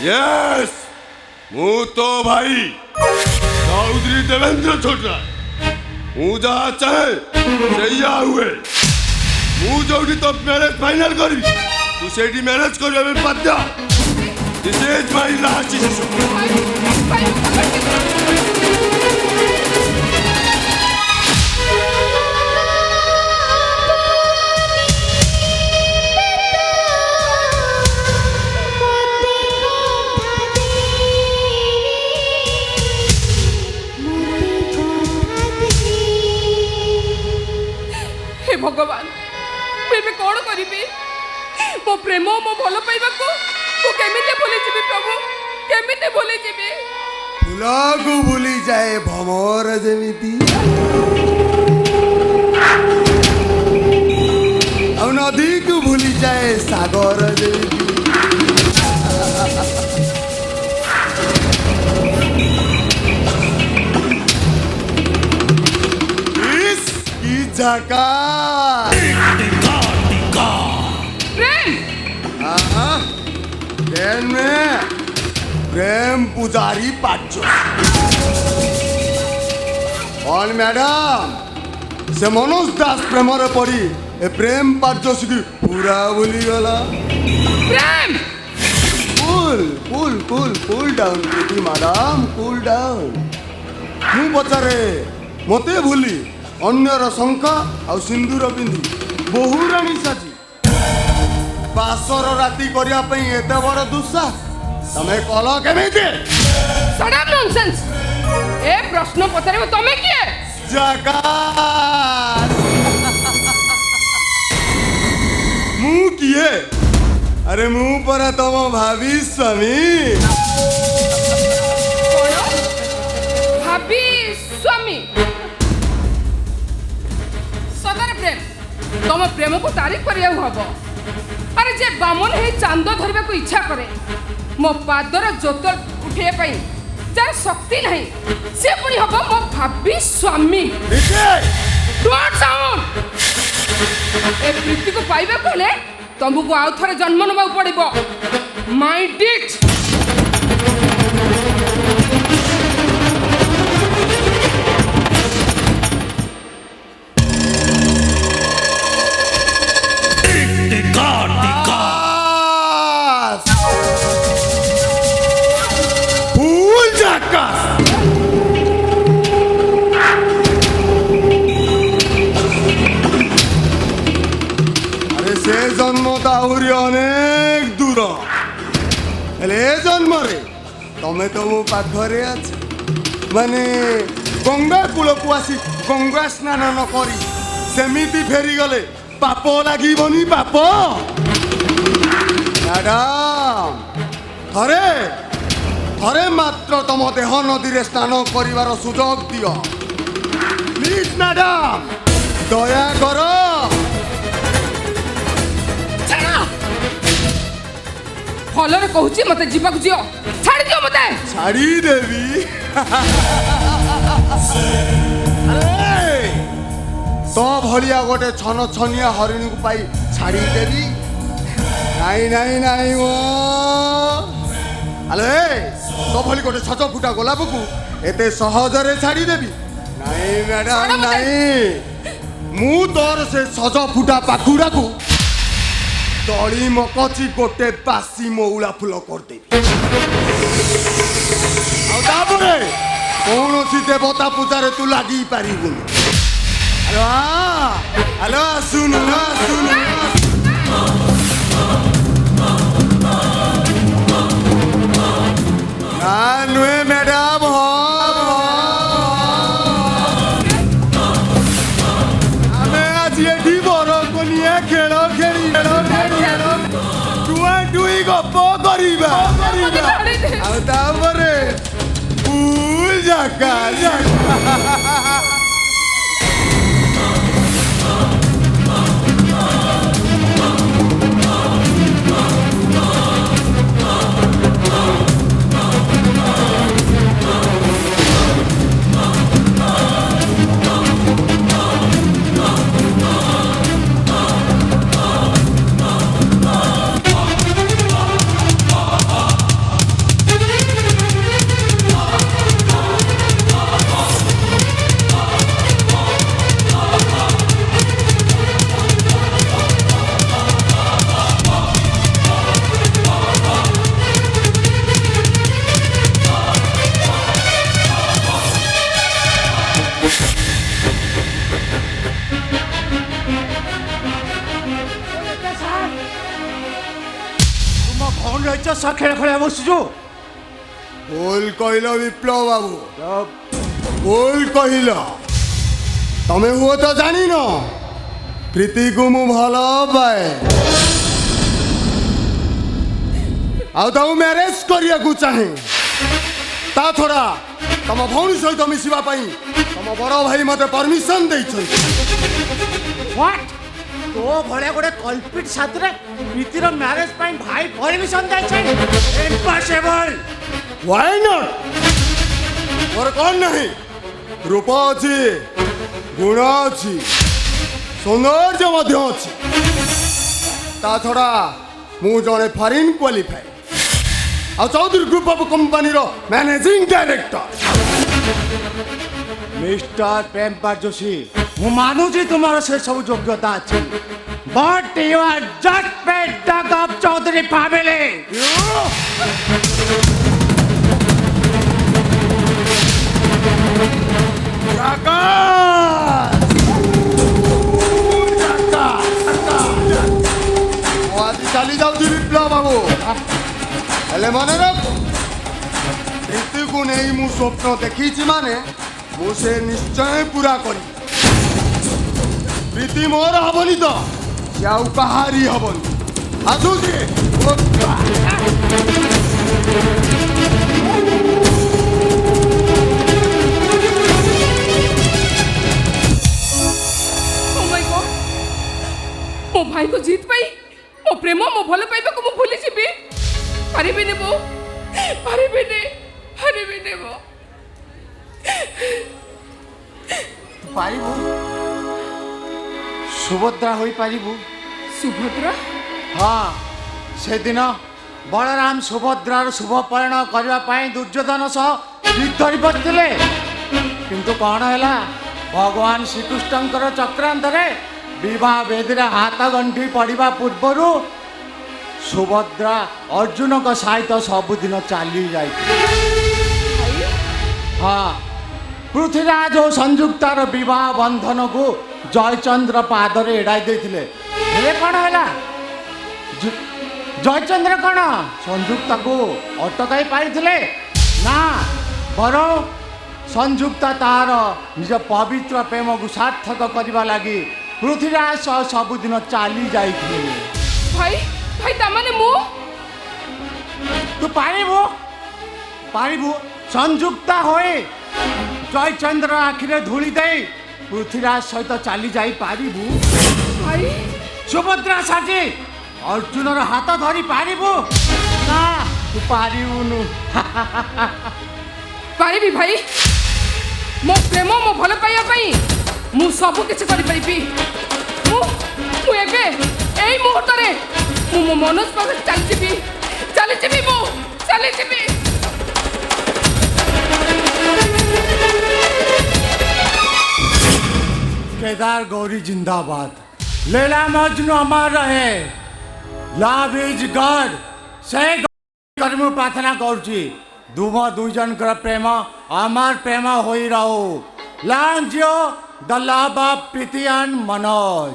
Speaker 3: ୟେସ୍, ମୁଁ ତ ଭାଇ ଚୌଧୁରୀ ଦେବେନ୍ଦ୍ର ଛୋଟରାୟ। ମୁଁ ଯାହା ଚାହେଁ ସେଇଆ ହୁଏ। ମୁଁ ଯୋଉଠି ତ ମ୍ୟାରେଜ ଫାଇନାଲ କରିବି ତୁ ସେଇଠି ମ୍ୟାରେଜ କରିବା ପାଇଁ ବାଧ୍ୟ। This is my last decision.
Speaker 7: हे भगवान, ମୁଁ ଏବେ କ'ଣ କରିବି? ମୋ ପ୍ରେମ ମୋ ଭଲ ପାଇବାକୁ ମୁଁ କେମିତି ଭୁଲିଯିବି ପ୍ରଭୁ, କେମିତି ଭୁଲିଯିବି?
Speaker 3: ଫୁଲକୁ ଭୁଲିଯାଏ ଭମର ଯେମିତି, ଆଉ ନଦୀକୁ ଭୁଲିଯାଏ ସାଗର ଯେମିତି। ଇସ୍ କି ଝାକାସ୍!
Speaker 7: प्रेम
Speaker 3: प्रेम पुजारी पाचो और मैडम से मनोज दास प्रेमर पड़ी ए प्रेम पाचो की पूरा भूली गला।
Speaker 7: Prem
Speaker 3: cool cool cool cool down Priti madam, cool down. मु पचारे मते भूली अन्यर शंखा आ सिंदूर पिंधि बहुराणी साजी बासर राति करिया पई एते बड़ दुस्साहस तमे कल केमिति?
Speaker 7: Shut up nonsense! ए प्रश्न पचारे तमे किए?
Speaker 3: जगास मु किए? अरे मु पर तम भाभी स्वामी।
Speaker 7: भाभी स्वामी सदर प्रेम तुम प्रेम को तारीफ करिया हब। अरे जे बामन हे चांद धरबा को इच्छा करे मो पादर जोत उठे पई जार शक्ति नहीं से पुनी हब मो भाभी स्वामी। Don't sound! ए प्रीति को पाइबा कहले तुमको आउ थरे जन्म नबा पड़िबो। माय डिट
Speaker 3: ଆହୁରି ଅନେକ ଦୂର ହେଲେ ଏ ଜନ୍ମରେ ତମେ ତ ମୋ ପାଖରେ ଅଛ ମାନେ ଗଙ୍ଗା କୂଳକୁ ଆସି ଗଙ୍ଗା ସ୍ନାନ ନ କରି ସେମିତି ଫେରିଗଲେ ପାପ ଲାଗିବନି ପାପ ମ୍ୟାଡାମ ଥରେ ଥରେ ମାତ୍ର ତମ ଦେହ ନଦୀରେ ସ୍ନାନ କରିବାର ସୁଯୋଗ ଦିଅ ପ୍ଲିଜ ମ୍ୟାଡାମ ଦୟା କର
Speaker 7: ଭଲରେ କହୁଛି ମତେ ଯିବାକୁ ଦିଅ ଛାଡ଼ି ଦିଅ ମତେ
Speaker 3: ଛାଡ଼ିଦେବି ତ ଭଳିଆ ଗୋଟେ ଛନ ଛନିଆ ହରିଣୀକୁ ପାଇ ଛାଡ଼ିଦେବି ନାଇଁ ନାଇଁ ନାଇଁ ମୋ ଆଲୋ ତ ଭଳି ଗୋଟେ ଛଚ ଫୁଟା ଗୋଲାପକୁ ଏତେ ସହଜରେ ଛାଡ଼ିଦେବି ନାଇଁ ମ୍ୟାଡାମ ନାଇଁ ମୁଁ ତୋର ସେ ସଜ ଫୁଟା ପାଖୁଡ଼ାକୁ ଦଳି ମକଚି ଗୋଟେ ବାସି ମଉଳା ଫୁଲ କରିଦେବି ଆଉ ତାପରେ କୌଣସି ଦେବତା ପୂଜାରେ ତୁ ଲାଗି ପାରିବୁନି ଆଲୋ ଆସୁନୁ ଆସୁନୁ ନା ନୁହେଁ ମ୍ୟାଡାମ ଆମେ ଆଜି ଏଠି ବରକନିଆ ଖେଳ ଖେଳି ଟୁଆ ଟୁଇ ଗପ କରିବା ଆଉ ତାପରେ ଜାକା
Speaker 1: ଖେଳ ଖେଳିବା ବସିଛୁ
Speaker 3: ଭୁଲ କହିଲ ବିପ୍ଳବ ବାବୁ ଭୁଲ କହିଲ ତମେ ହୁଅ ତ ଜାଣିନ ପ୍ରୀତିକୁ ମୁଁ ଭଲ ପାଏ ଆଉ ତାକୁ ମ୍ୟାରେଜ କରିବାକୁ ଚାହେଁ ତା ଛଡ଼ା ତମ ଭଉଣୀ ସହିତ ମିଶିବା ପାଇଁ ତମ ବଡ଼ ଭାଇ ମତେ ପରମିଶନ ଦେଇଛନ୍ତି
Speaker 1: ତୋ ଭଳିଆ ଗୋଟେ କଲ୍ପିଟ୍ ସାଥିରେ ପ୍ରୀତିର ମ୍ୟାରେଜ ପାଇଁ ଭାଇ ପରମିଶନ ଦେଇଛନ୍ତି ଇମ୍ପସିବଲ
Speaker 3: ହ୍ୱାଇ ନଟ୍ ମୋର କ'ଣ ନାହିଁ ରୂପ ଅଛି ଗୁଣ ଅଛି ସୌନ୍ଦର୍ଯ୍ୟ ମଧ୍ୟ ଅଛି ତା ଛଡ଼ା ମୁଁ ଜଣେ ଫରେନ୍ କ୍ୱାଲିଫାଏ ଆଉ ଚୌଧୁରୀ ଗ୍ରୁପ ଅଫ୍ କମ୍ପାନୀର managing director
Speaker 1: mister Prempal Joshi ମୁଁ ମାନୁଛି ତୁମର ସେ ସବୁ ଯୋଗ୍ୟତା ଅଛି but you are just paid dog of Chaudhary family
Speaker 3: ଆଜି ଚାଲି ଯାଉଛି ବିପ୍ଳବ ବାବୁ ହେଲେ ମନେ ରଖ ପ୍ରୀତିକୁ ନେଇ ମୁଁ ସ୍ୱପ୍ନ ଦେଖିଛି ମାନେ ମୁଁ ସେ ନିଶ୍ଚୟ ପୁରା କରିବି ପ୍ରୀତି ମୋର ହବନି ତ ସେ ଆଉ କାହାରି ହବନି ଆସୁଛି
Speaker 7: ମୋ ଭାଇକୁ ଜିତ ପାଇ ମୋ ପ୍ରେମ ମୋ ଭଲ ପାଇବାକୁ ମୁଁ ଭୁଲି ଯିବି ପାରିବିନି ମୁଁ ପାରିବିନି ମୁଁ
Speaker 1: ପାରିବୁ ସୁଭଦ୍ରା ହୋଇପାରିବୁ
Speaker 7: ସୁଭଦ୍ରା
Speaker 1: ହଁ ସେଦିନ ବଳରାମ ସୁଭଦ୍ରାର ଶୁଭ ପରିଣୟ କରିବା ପାଇଁ ଦୁର୍ଯ୍ୟୋଧନ ସହ ଯୁଦ୍ଧରେ ବସିଥିଲେ କିନ୍ତୁ କ'ଣ ହେଲା ଭଗବାନ ଶ୍ରୀକୃଷ୍ଣଙ୍କର ଚକ୍ରାନ୍ତରେ ବିବାହ ବେଦୀରେ ହାତ ଗଣ୍ଠି ପଡ଼ିବା ପୂର୍ବରୁ ସୁଭଦ୍ରା ଅର୍ଜୁନଙ୍କ ସହିତ ସବୁଦିନ ଚାଲି ଯାଇଥିଲେ ହଁ ପୃଥ୍ୱୀରାଜ ଓ ସଂଯୁକ୍ତାର ବିବାହ ବନ୍ଧନକୁ ଜୟଚନ୍ଦ୍ର ପାଦରେ ଏଡ଼ାଇ ଦେଇଥିଲେ ହେଲେ କ'ଣ ହେଲା ଜୟଚନ୍ଦ୍ର କ'ଣ ସଂଯୁକ୍ତାକୁ ଅଟକାଇ ପାରିଥିଲେ ନା ବରଂ ସଂଯୁକ୍ତା ତାହାର ନିଜ ପବିତ୍ର ପ୍ରେମକୁ ସାର୍ଥକ କରିବା ଲାଗି ପୃଥ୍ୱୀରାଜ ସହ ସବୁଦିନ ଚାଲି ଯାଇଥିଲେ।
Speaker 7: ଭାଇ ଭାଇ ତାମାନେ ମୁଁ
Speaker 1: ତୁ ପାରିବୁ ସଂଯୁକ୍ତା ହୋଇ ଜୟଚନ୍ଦ୍ର ଆଖିରେ ଧୂଳି ଦେଇ ପୃଥ୍ୱୀରାଜ ସହିତ ଚାଲି ଯାଇପାରିବୁ?
Speaker 7: ଭାଇ
Speaker 1: ସୁଭଦ୍ରା ସାଜି ଅର୍ଜୁନର ହାତ ଧରି ପାରିବୁ ନା ତୁ ପାରିବୁନୁ?
Speaker 7: ପାରିବି ଭାଇ, ମୋ ପ୍ରେମ ମୋ ଭଲ ପାଇବା ପାଇଁ ମୁଁ ସବୁ କିଛି କରିପାରିବି। ମୁଁ ଏବେ ଏଇ ମୁହୂର୍ତ୍ତରେ ମୁଁ ମୋ ମନୋଜ ପାଖରେ ଚାଲିଯିବି ମୁଁ ଚାଲିଯିବି।
Speaker 1: केदार गौरी जिंदाबाद, लैला मजनू अमर रहे, लव इज गॉड से कर्म प्रार्थना करुची तुम दुई जनकर प्रेम अमर प्रेम होई रहो। Long Jio the love of Preeti and Manoj.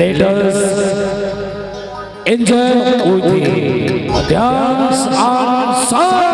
Speaker 6: Let us enjoy with the dance and song.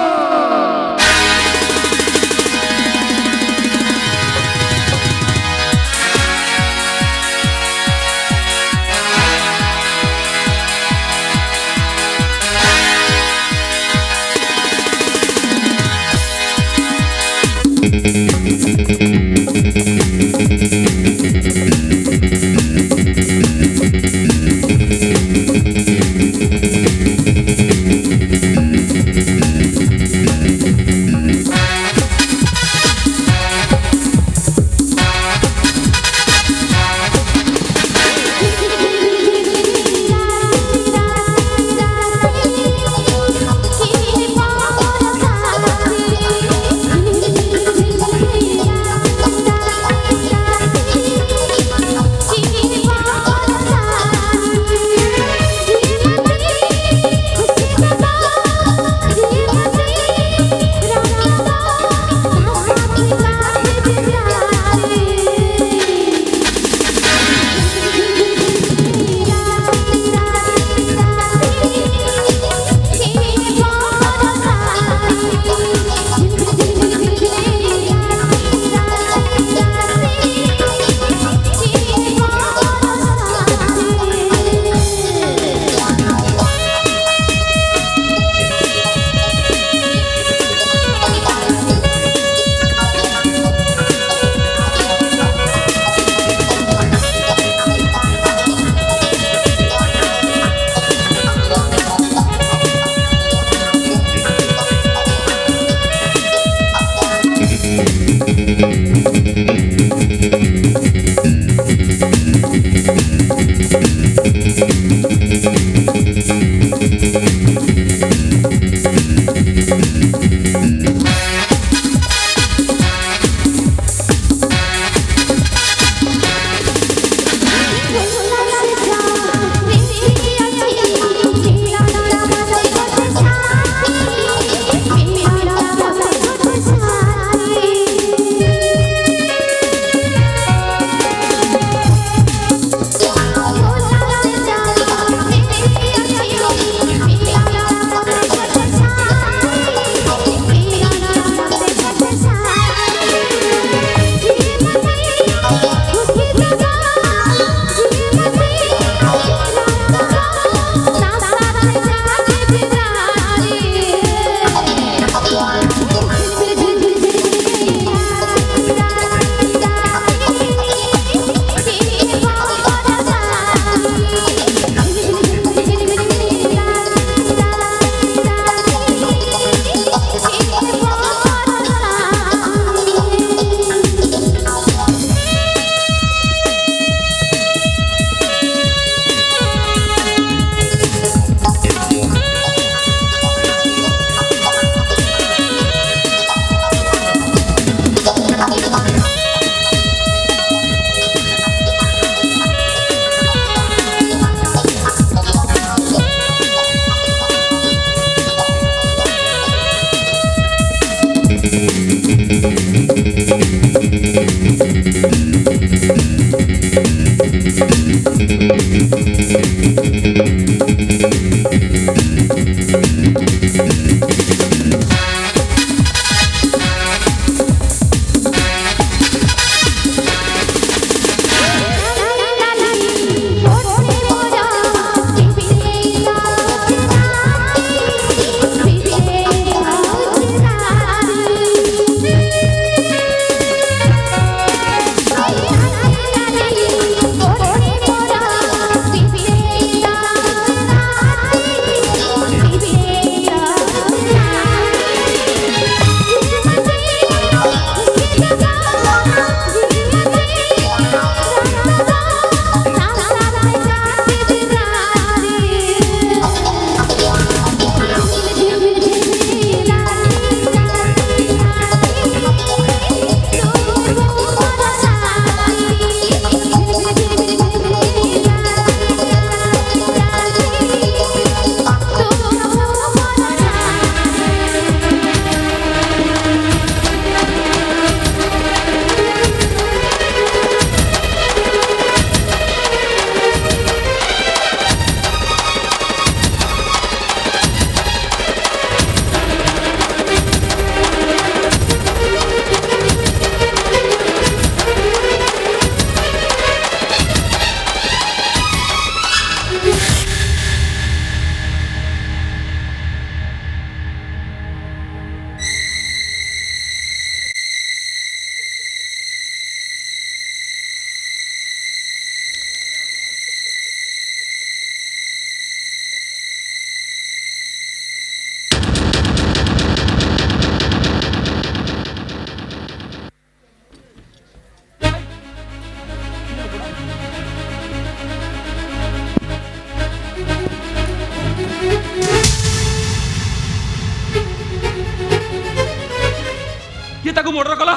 Speaker 5: Murder କଲା?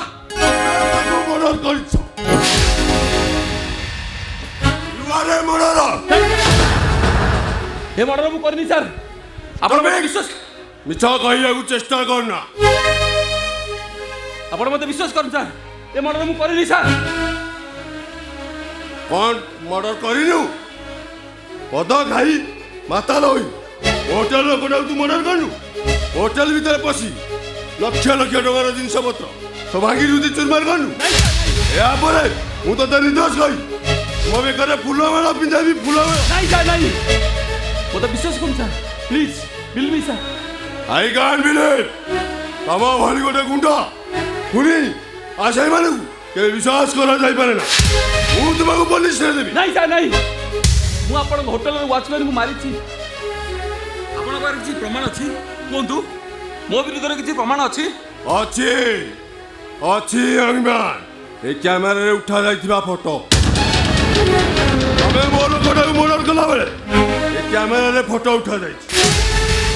Speaker 3: ମର୍ଡର କରିଛ। You are a murderer।
Speaker 5: A murder ମୁଁ କରିନି ସାର୍। ଆପଣ ମୋତେ ବିଶ୍ୱାସ
Speaker 3: ମିଛ କହିବାକୁ ଚେଷ୍ଟା କରନା।
Speaker 5: ଆପଣ ମୋତେ ବିଶ୍ୱାସ କରନ୍ତୁ ସାର୍। ଏ ମର୍ଡର ମୁଁ କରିନି ସାର୍।
Speaker 3: କଣ ମର୍ଡର କରିନୁ? ପଦ ଖାଇ ମାତାଲ ହୋଇ ହୋଟେଲ ଲୋକଟାକୁ ତୁ ମର୍ଡର କରିନୁ? ହୋଟେଲ ଭିତରେ ପଶି ଲକ୍ଷ ଲକ୍ଷ ଟଙ୍କାର ଜିନିଷ ପତ୍ର ସବୁ ଭାଙ୍ଗି ରୁଦି ଚୁରମାର କରିନୁ? ଏହାପରେ ମୁଁ ତତେ ନିର୍ଦ୍ଦୋଷ କହି ମୋ ବେକରେ ଫୁଲମାଳ ପିନ୍ଧାଇବି। ଫୁଲମାଳ
Speaker 5: ନାଇଁ ସାର୍ ନାଇଁ, ମୋତେ ବିଶ୍ୱାସ କରନ୍ତୁ sir. Please believe me sir.
Speaker 3: I can't believe. ତମ ଭଳି ଗୋଟେ ଗୁଣ୍ଡ ପୁଣି ଆସାଇମାନଙ୍କୁ କେବେ ବିଶ୍ୱାସ କରାଯାଇପାରେ ନା। ମୁଁ ତୁମକୁ ପୋଲିସରେ ଦେବି।
Speaker 5: ନାଇଁ ସାର୍ ନାଇଁ, ମୁଁ ଆପଣଙ୍କ ହୋଟେଲର ୱାଚମ୍ୟାନକୁ ମାରିଛି। ଆପଣଙ୍କ ପାଖରେ କିଛି ପ୍ରମାଣ ଅଛି କୁହନ୍ତୁ? ମୋ ବିରୁଦ୍ଧରେ କିଛି ପ୍ରମାଣ ଅଛି?
Speaker 3: ଅଛି ଅଛି ୟଙ୍ଗମ୍ୟାନ। ଏ କ୍ୟାମେରାରେ ଉଠା ଯାଇଥିବା ଫଟୋ ତମେ ମୋ ଲୋକଟାକୁ ମର୍ଡର କଲା ବେଳେ ଏ କ୍ୟାମେରାରେ ଫଟୋ ଉଠା ଯାଇଛି।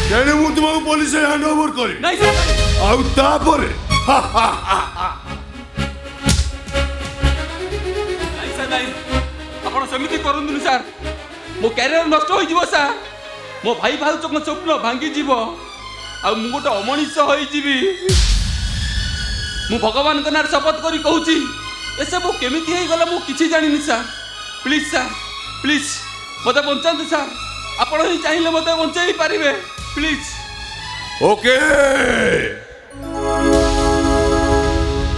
Speaker 3: ତେଣୁ ମୁଁ ତୁମକୁ ପୋଲିସରେ ହ୍ୟାଣ୍ଡ ଓଭର କରିବି।
Speaker 5: ନାଇଁ ସାର୍
Speaker 3: ଆଉ ତାପରେ
Speaker 5: ନାଇଁ ସାର୍ ନାଇଁ, ଆପଣ ସେମିତି କରନ୍ତୁନି ସାର୍। ମୋ କ୍ୟାରିୟର ନଷ୍ଟ ହୋଇଯିବ ସାର୍। ମୋ ଭାଇ ଭାଉଜଙ୍କ ସ୍ୱପ୍ନ ଭାଙ୍ଗିଯିବ। ଆଉ ମୁଁ ଗୋଟେ ଅମଣିଷ ହୋଇଯିବି। ମୁଁ ଭଗବାନଙ୍କ ନାଁରେ ଶପଥ କରି କହୁଛି ଏସବୁ କେମିତି ହେଇଗଲା ମୁଁ କିଛି ଜାଣିନି ସାର୍। ପ୍ଲିଜ୍ ସାର୍ ପ୍ଲିଜ୍ ମୋତେ ବଞ୍ଚାନ୍ତୁ ସାର୍। ଆପଣ ହିଁ ଚାହିଁଲେ ମୋତେ ବଞ୍ଚାଇ ପାରିବେ। ପ୍ଲିଜ୍।
Speaker 3: ଓକେ,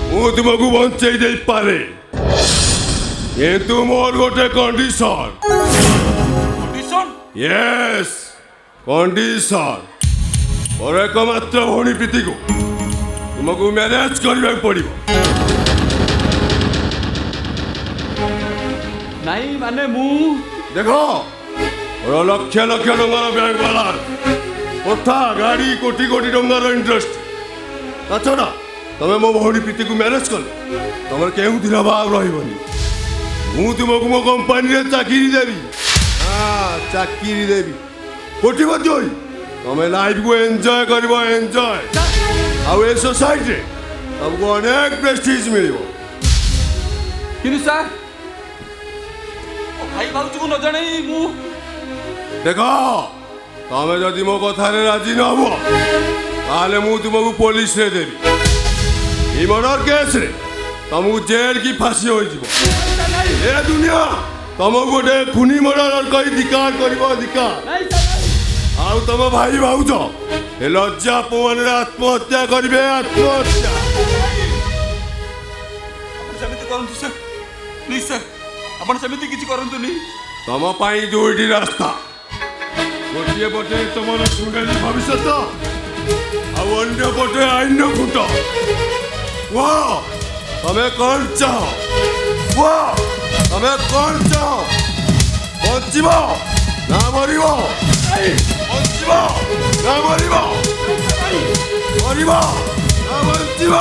Speaker 3: ମୁଁ ତୁମକୁ ବଞ୍ଚେଇ ଦେଇପାରେ, କିନ୍ତୁ ମୋର ଗୋଟେ କଣ୍ଡିସନ।
Speaker 5: କଣ୍ଡିସନ?
Speaker 3: Yes, condition. ମୋର ଏକମାତ୍ର ଭଉଣୀ ପ୍ରୀତିକୁ ତୁମକୁ ମ୍ୟାରେଜ କରିବାକୁ ପଡ଼ିବ।
Speaker 5: ନାଇଁ ମାନେ ମୁଁ
Speaker 3: ଦେଖ, ମୋର ଲକ୍ଷ ଲକ୍ଷ ଟଙ୍କାର ବ୍ୟାଙ୍କ ବାଲାନ୍ସ, କୋଠା ଗାଡ଼ି, କୋଟି କୋଟି ଟଙ୍କାର ଇଣ୍ଟରେଷ୍ଟ। ତା ଛଡ଼ା ତମେ ମୋ ଭଉଣୀ ପ୍ରୀତିକୁ ମ୍ୟାରେଜ କଲେ ତମର କେଉଁଥିର ଅଭାବ ରହିବନି। ମୁଁ ତୁମକୁ ମୋ କମ୍ପାନୀରେ ଚାକିରି ଦେବି। ହଁ, ଚାକିରି ଦେବି। କୋଟିପତି ହୋଇ ତମେ ଲାଇଫକୁ ଏନ୍ଜୟ କରିବ। ଏନ୍ଜୟ। ଆଉ ଏ ସୋସାଇଟିରେ ତମକୁ ଅନେକ ପ୍ରେଷ୍ଟିଜ୍ ମିଳିବ।
Speaker 5: କିନ୍ତୁ ସାର୍ ମୋ ଭାଇ ଭାଉଜକୁ ନ ଜଣେଇ ମୁଁ
Speaker 3: ଦେଖ, ତମେ ଯଦି ମୋ କଥାରେ ରାଜି ନ ହୁଅ ତାହେଲେ ମୁଁ ତୁମକୁ ପୋଲିସରେ ଦେବି। এই মর্ডর কেসরে তমକୁ জেল কি ফাঁসি হয়েଯିବ। এ দুনিয়া তমକୁ ଗୋଟେ খুনি মর্ডর কই ধিকার করিব ধিকার। ଆଉ ତମ ଭାଇ ଭାଉଜ ଏ ଲଜ୍ଜା ଅପମାନରେ ଆତ୍ମହତ୍ୟା କରିବେ। ଆତ୍ମହତ୍ୟା।
Speaker 5: ସେମିତି କରନ୍ତୁ ସାର୍। ପ୍ଲିଜ୍ ସାର୍, ଆପଣ ସେମିତି କିଛି କରନ୍ତୁନି।
Speaker 3: ତମ ପାଇଁ ଦୁଇଟି ରାସ୍ତା। ଗୋଟିଏ ପଟେ ତମର ସୁନେଲି ଭବିଷ୍ୟତ, ଆଉ ଅନ୍ୟ ପଟେ ଆଇନ ଖୁଣ୍ଟ। କୁହ, ତମେ କ'ଣ ଚାହ? କୁହ, ତମେ କ'ଣ ଚାହ? ବଞ୍ଚିବ ନା ମରିବ? ବଞ୍ଚିବ ନା ମରିବ? ମରିବ ନା ବଞ୍ଚିବ?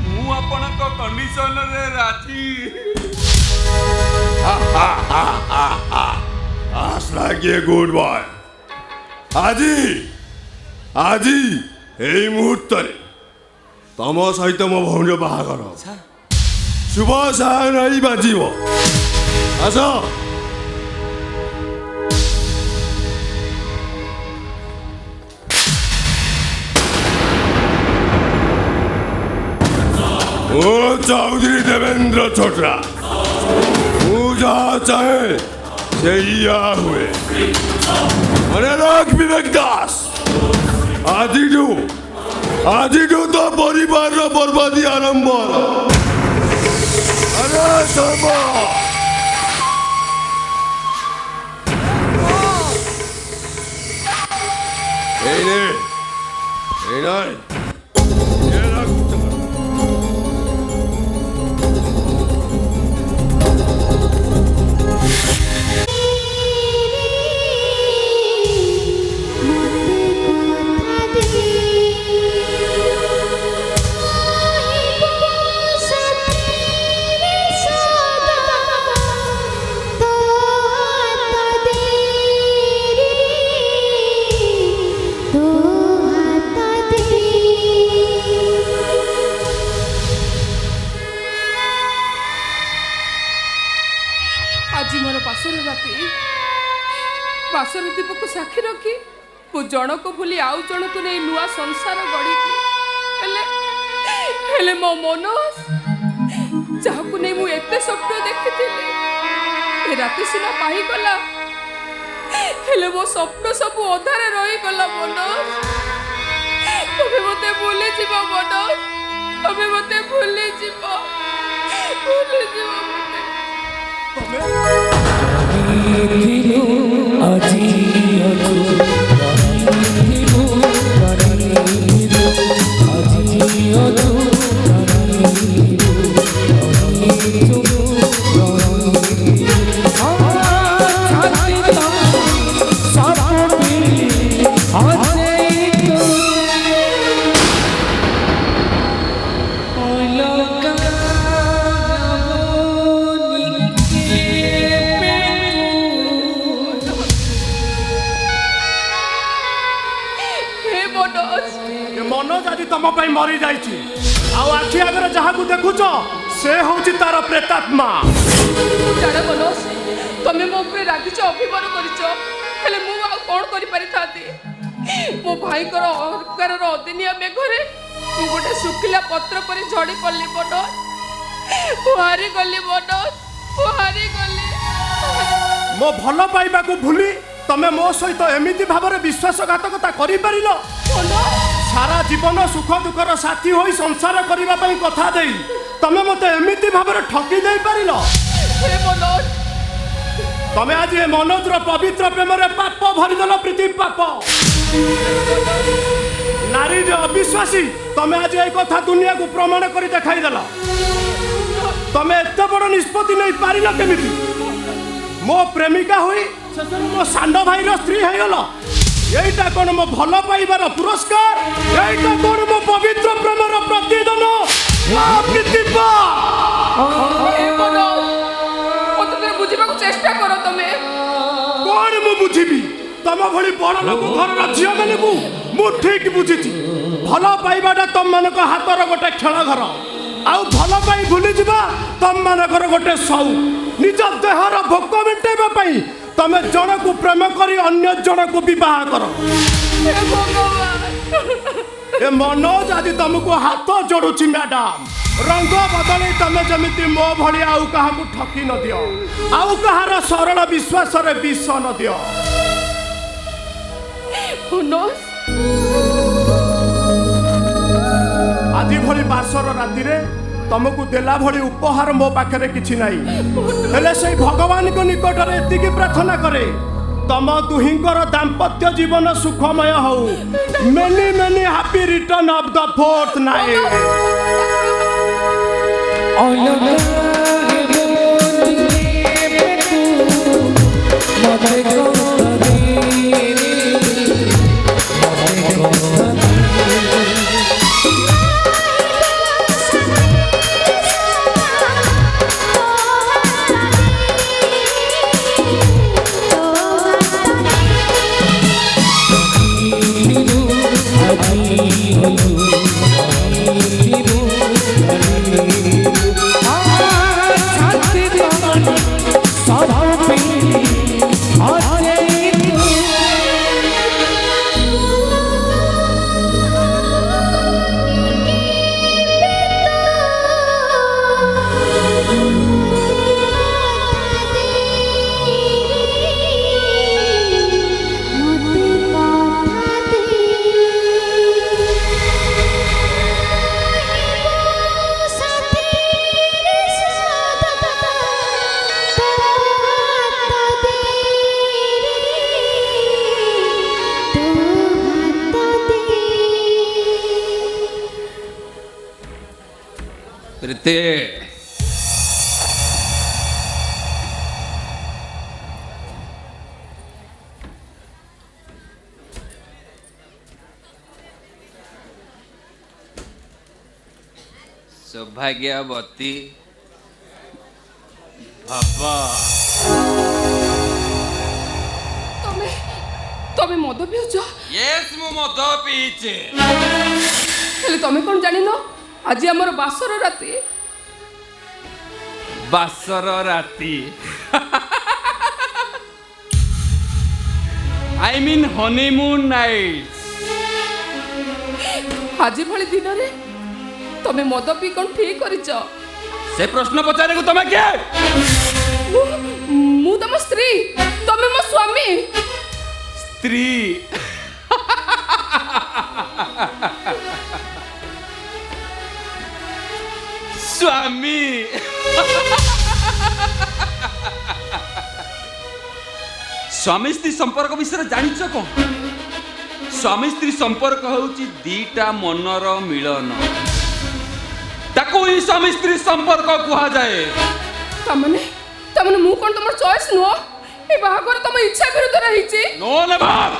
Speaker 5: ମୁଁ ଆପଣଙ୍କ କଣ୍ଡିସନରେ ରାଜି।
Speaker 3: That's like a good boy. ଆଜି এই মুহূর্ତରେ ତମ ସହିତ ମୋ ଭଉଣୀର ବାହାଘର। ଶୁଭ ସାହାନାଇ ବାଜିବ। ଆସ। ମୁଁ ଚୌଧୁରୀ ଦେବେନ୍ଦ୍ର ଛୋଟରା। ମୁଁ ଯାହା ଚାହେଁ ସେଇଆ ହୁଏ। ମନେ ରଖ ବିବେକ ଦାସ, ଆଜିଠୁ ତ ପରିବାରର ବର୍ବାଦୀ ଆରମ୍ଭ। ଆରେ ସର୍ବ এই নে, এই নয়।
Speaker 8: तो हाथ दे
Speaker 7: କାମଦୀପକୁ ସାକ୍ଷୀ ରଖି ମୁଁ ଜଣକୁ ଭୁଲି ଆଉ ଜଣକୁ ନେଇ ନୂଆ ସଂସାର ଗଢ଼ିଛି। ହେଲେ ମୋ ମନୋଜ ଯାହାକୁ ନେଇ ମୁଁ ଏତେ ସ୍ୱପ୍ନ ଦେଖିଥିଲି ଏ ରାତି ସିନା ପାଇଗଲା, ହେଲେ ମୋ ସ୍ୱପ୍ନ ସବୁ ଅଧାରେ ରହିଗଲା। ମନୋଜ ତମେ ମତେ ଭୁଲିଯିବ, ମନୋଜ ତମେ ମତେ ଭୁଲିଯିବ
Speaker 1: मनोज आज तुम मरी जाइए आखि आगे जहाँ देखुच से हूँ तार प्रेतात्मा।
Speaker 7: जान मनोज तुम मो उपरे रागिच अभिमान कर कौन कर मो भाई अहंकार अदिनिया मेघरे मु गोटे सुखिला पत्र पर झड़ी पड़ी। मनोज हारी गली, मनोज हारी गली।
Speaker 1: मो भल पाइबा को भूली तमे मो सहित एमिति भाव विश्वासघातकता कर सारा जीवन सुख दुखर साथी होई संसार करबा पई कथा देई तमे मते एमिति भाव ठकी दे पारिल। तमे आज ए मनोज रो पवित्र प्रेम रे पाप भरिदल प्रीति पाप। नारी जो अविश्वासी तमे आज ए कथा दुनिया को प्रमाण करी देखाई देला। तमे एते बड़ निष्पत्ति नहीं पारिल केमिति? मो प्रेमिका होई मो सांड भाई रो स्त्री है गला। एटा कोन मो भल पाइबार पुरस्कार? एटा कोन मो पवित्र प्रेमर प्रतिदान? प्रीतिपा
Speaker 7: बुझा चेष्टा कर तमे
Speaker 1: कौन मु बुझिबी? तम भली बड़ लोक घर झील मैंने मु ठीक बुझी भल पाइबाटा तुम मान हाथर गोटे खेल घर आउ भल पाई भूली जा तुम मानकर गोटे सौ निज देहर भोक मेटेबा तमे जन को प्रेम करी अन्य जन को विवाह कर। ए मनोज आज तुमको हाथ जोड़ुची मैडम रंग बदल तमे जमिति मो भली आउ कहा ठकी न दियो आउ कहार सरल विश्वास रे विष न दियो। आज भली बासर राति रे तुमको देला भली उपहार मो पाखरे किछि नाही हेले से भगवान को निकट रे एतिकी प्रार्थना करे तम दुहिंकर दाम्पत्य जीवन सुखमय हो। Many many happy return of the fourth night.
Speaker 5: सौभाग्यवती बाबा
Speaker 7: तमे मद पिउछ?
Speaker 5: यस मु मद पीचे।
Speaker 7: हेले तमे कोन जानि न आज हमर बासर राती।
Speaker 5: बासर राती I mean honeymoon night.
Speaker 7: ଆଜି ଭଳି ଦିନରେ ତମେ ମଦ ପିଇ କ'ଣ ଠିକ୍ କରିଛ?
Speaker 5: ସେ ପ୍ରଶ୍ନ ପଚାରିବାକୁ ତମେ କିଏ?
Speaker 7: ମୁଁ ତମ ସ୍ତ୍ରୀ, ତମେ ମୋ ସ୍ୱାମୀ।
Speaker 5: ସ୍ତ୍ରୀ? ସ୍ୱାମୀ? ସ୍ୱାମୀ ସ୍ତ୍ରୀ ସମ୍ପର୍କ ବିଷୟରେ ଜାଣିଛ କ'ଣ? ସ୍ୱାମୀ ସ୍ତ୍ରୀ ସମ୍ପର୍କ ହେଉଛି ଦିଟା ମନର ମିଳନ, ତାକୁ ହିଁ ସ୍ୱାମୀ ସ୍ତ୍ରୀ ସମ୍ପର୍କ କୁହାଯାଏ।
Speaker 7: ତାମାନେ ମୁଁ କ'ଣ ତମର ଚଏସ୍ ନୁହଁ? ଏ ବାହାଘର ତମ ଇଚ୍ଛା ବିରୁଦ୍ଧରେ ହେଇଛି?
Speaker 5: No never.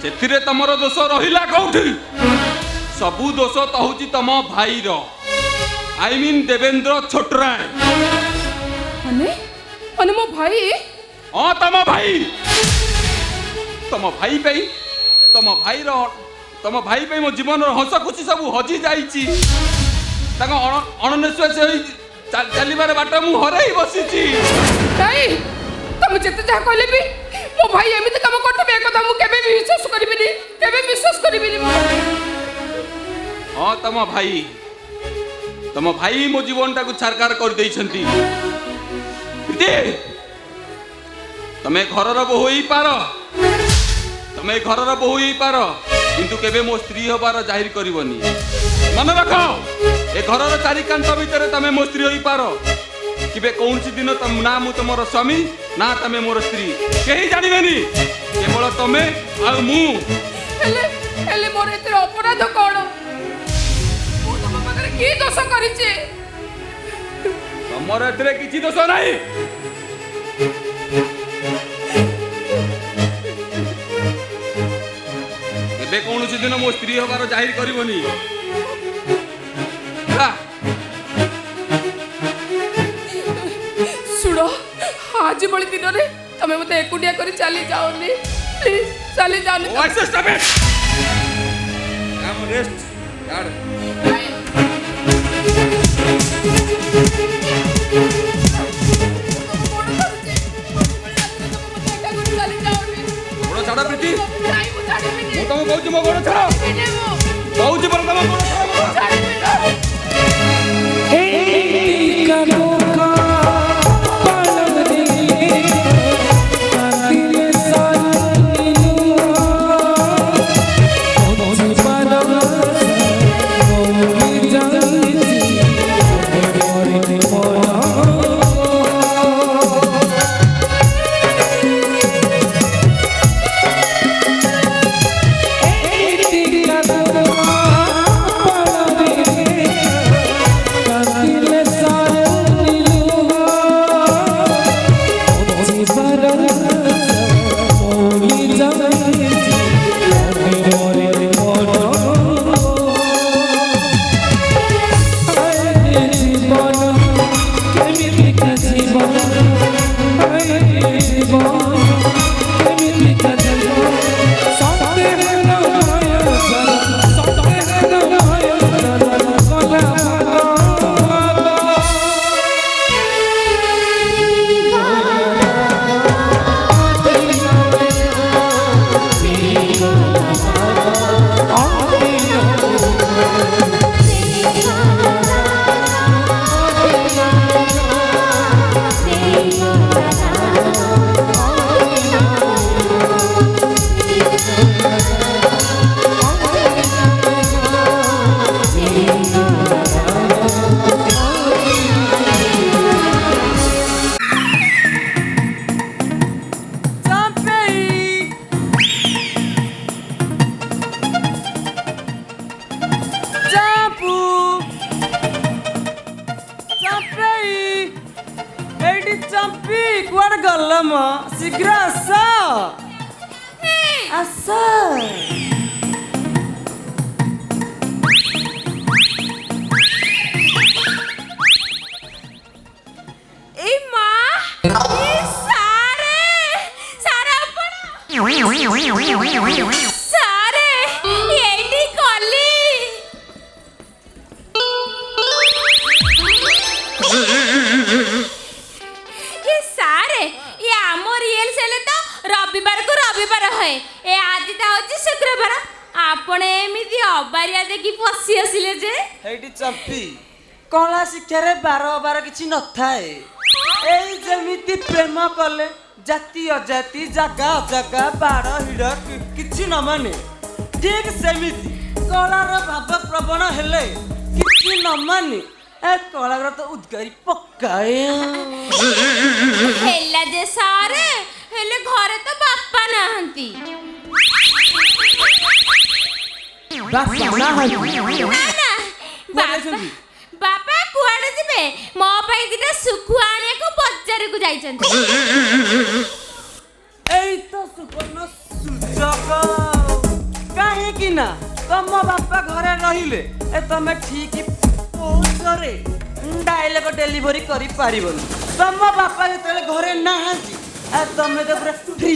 Speaker 5: ସେଥିରେ ତମର ଦୋଷ ରହିଲା କୋଉଠି? ସବୁ ଦୋଷ ତ ହେଉଛି ତମ ଭାଇର, I mean ଦେବେନ୍ଦ୍ର ଛୋଟରାୟ।
Speaker 7: ମାନେ ମୋ ଭାଇ?
Speaker 5: ହଁ ତମ ଭାଇ। ତମ ଭାଇ ପାଇଁ ମୋ ଜୀବନର ହସ ଖୁସି ସବୁ ହଜି ଯାଇଛି। ତାଙ୍କ ଅଣନିଶ୍ୱାସୀ ହୋଇ ଚାଲିବାର ବାଟ ମୁଁ ହରାଇ ବସିଛି।
Speaker 7: ନାଇଁ, ତମେ ଯେତେ ଯାହା କହିଲେ ବି ମୋ ଭାଇ ଏମିତି କାମ କରିଥିବେ ଏ କଥା ମୁଁ କେବେ ବି ବିଶ୍ୱାସ କରିବିନି।
Speaker 5: ହଁ ତମ ଭାଇ ମୋ ଜୀବନଟାକୁ ଛାରକାର କରିଦେଇଛନ୍ତି। ତମେ ଘରର ବୋହୂ ହେଇପାର, କିନ୍ତୁ କେବେ ମୋ ସ୍ତ୍ରୀ ହବାର ଜାହିର କରିବନି। ମନେ ରଖ, ଏ ଘରର ଚାରିକାନ୍ଥ ଭିତରେ ତମେ ମୋ ସ୍ତ୍ରୀ ହୋଇପାର, କେବେ କୌଣସି ଦିନ ନା ମୁଁ ତମର ସ୍ୱାମୀ ନା ତମେ ମୋର ସ୍ତ୍ରୀ କେହି ଜାଣିବେନି, କେବଳ ତମେ ଆଉ ମୁଁ।
Speaker 7: ହେଲେ ମୋର ଏଥିରେ ଅପରାଧ କ'ଣ? ମୁଁ ତମ ପାଖରେ କି ଦୋଷ କରିଛି?
Speaker 5: ତମର ଏଥିରେ କିଛି ଦୋଷ ନାହିଁ। କେବେ କୌଣସି ଦିନ ମୋ ସ୍ତ୍ରୀ ହବାର ଜାହିର କରିବନି।
Speaker 7: ଶୁଣ, ଆଜି ଭଳି ଦିନରେ ତମେ ମତେ ଏକୁଟିଆ କରି ଚାଲି ଯାଅନି, ପ୍ଲିଜ ଚାଲି ଯାଅନି।
Speaker 5: ଛାଡ଼ ପ୍ରୀତି, ମୁଁ ତମକୁ କହୁଛି ମୋ ଗୋଡ଼ ଛାଡ଼, କହୁଛି ପରେ ତମ ଗୋଡ଼ ଛାଡ଼।
Speaker 4: शीघ्र आस आस
Speaker 2: ये सारे ये आम रियल सेले तो
Speaker 8: ଅବାରିଆ ଦେଖି ପଶି ଆସିଲେ ଯେ
Speaker 4: ହେଇଟି ଚମ୍ପି କଳା ଶିକ୍ଷାରେ ବାର ଅବାର କିଛି ନଥାଏ। ଏଇ ଯେମିତି ପ୍ରେମ କଲେ ଜାତି ଅଜାତି ଜାଗା ଅଜାଗା ବାଡ଼ ହିଡ଼ କିଛି ନ ମାନେ ଠିକ୍ ସେମିତି କଳାର ଭାବ ପ୍ରବଣ ହେଲେ କିଛି ନ ମାନେ ଏ କଳାର ତ ଉଦ୍ଗାରି ପକାଏ।
Speaker 8: ହେଲା ଯେ ସାରେ ହେଲେ ଘରେ ତ ବାପା ନାହାନ୍ତି। ନା ନା ବାପା କୁଆଡେ ଯିବେ ମୋ ପାଇଁ ଦିଟା ଶୁଖୁଆ ଆଣିବାକୁ ବଜାରକୁ ଯାଇଛନ୍ତି।
Speaker 4: ଏଇ ତ ସୁବର୍ଣ୍ଣ ସୁଯୋଗ କାହିଁକି ନା ତମ ବାପା ଘରେ ରହିଲେ ଏ ତମେ ଠିକ୍ ପୋଜରେ ଡାଇଲଗ ଡେଲିଭରି କରିପାରିବନି। ତମ ବାପା ଯେତେବେଳେ ଘରେ ନାହାନ୍ତି ତମେ ତ ପୁରା ଫ୍ରି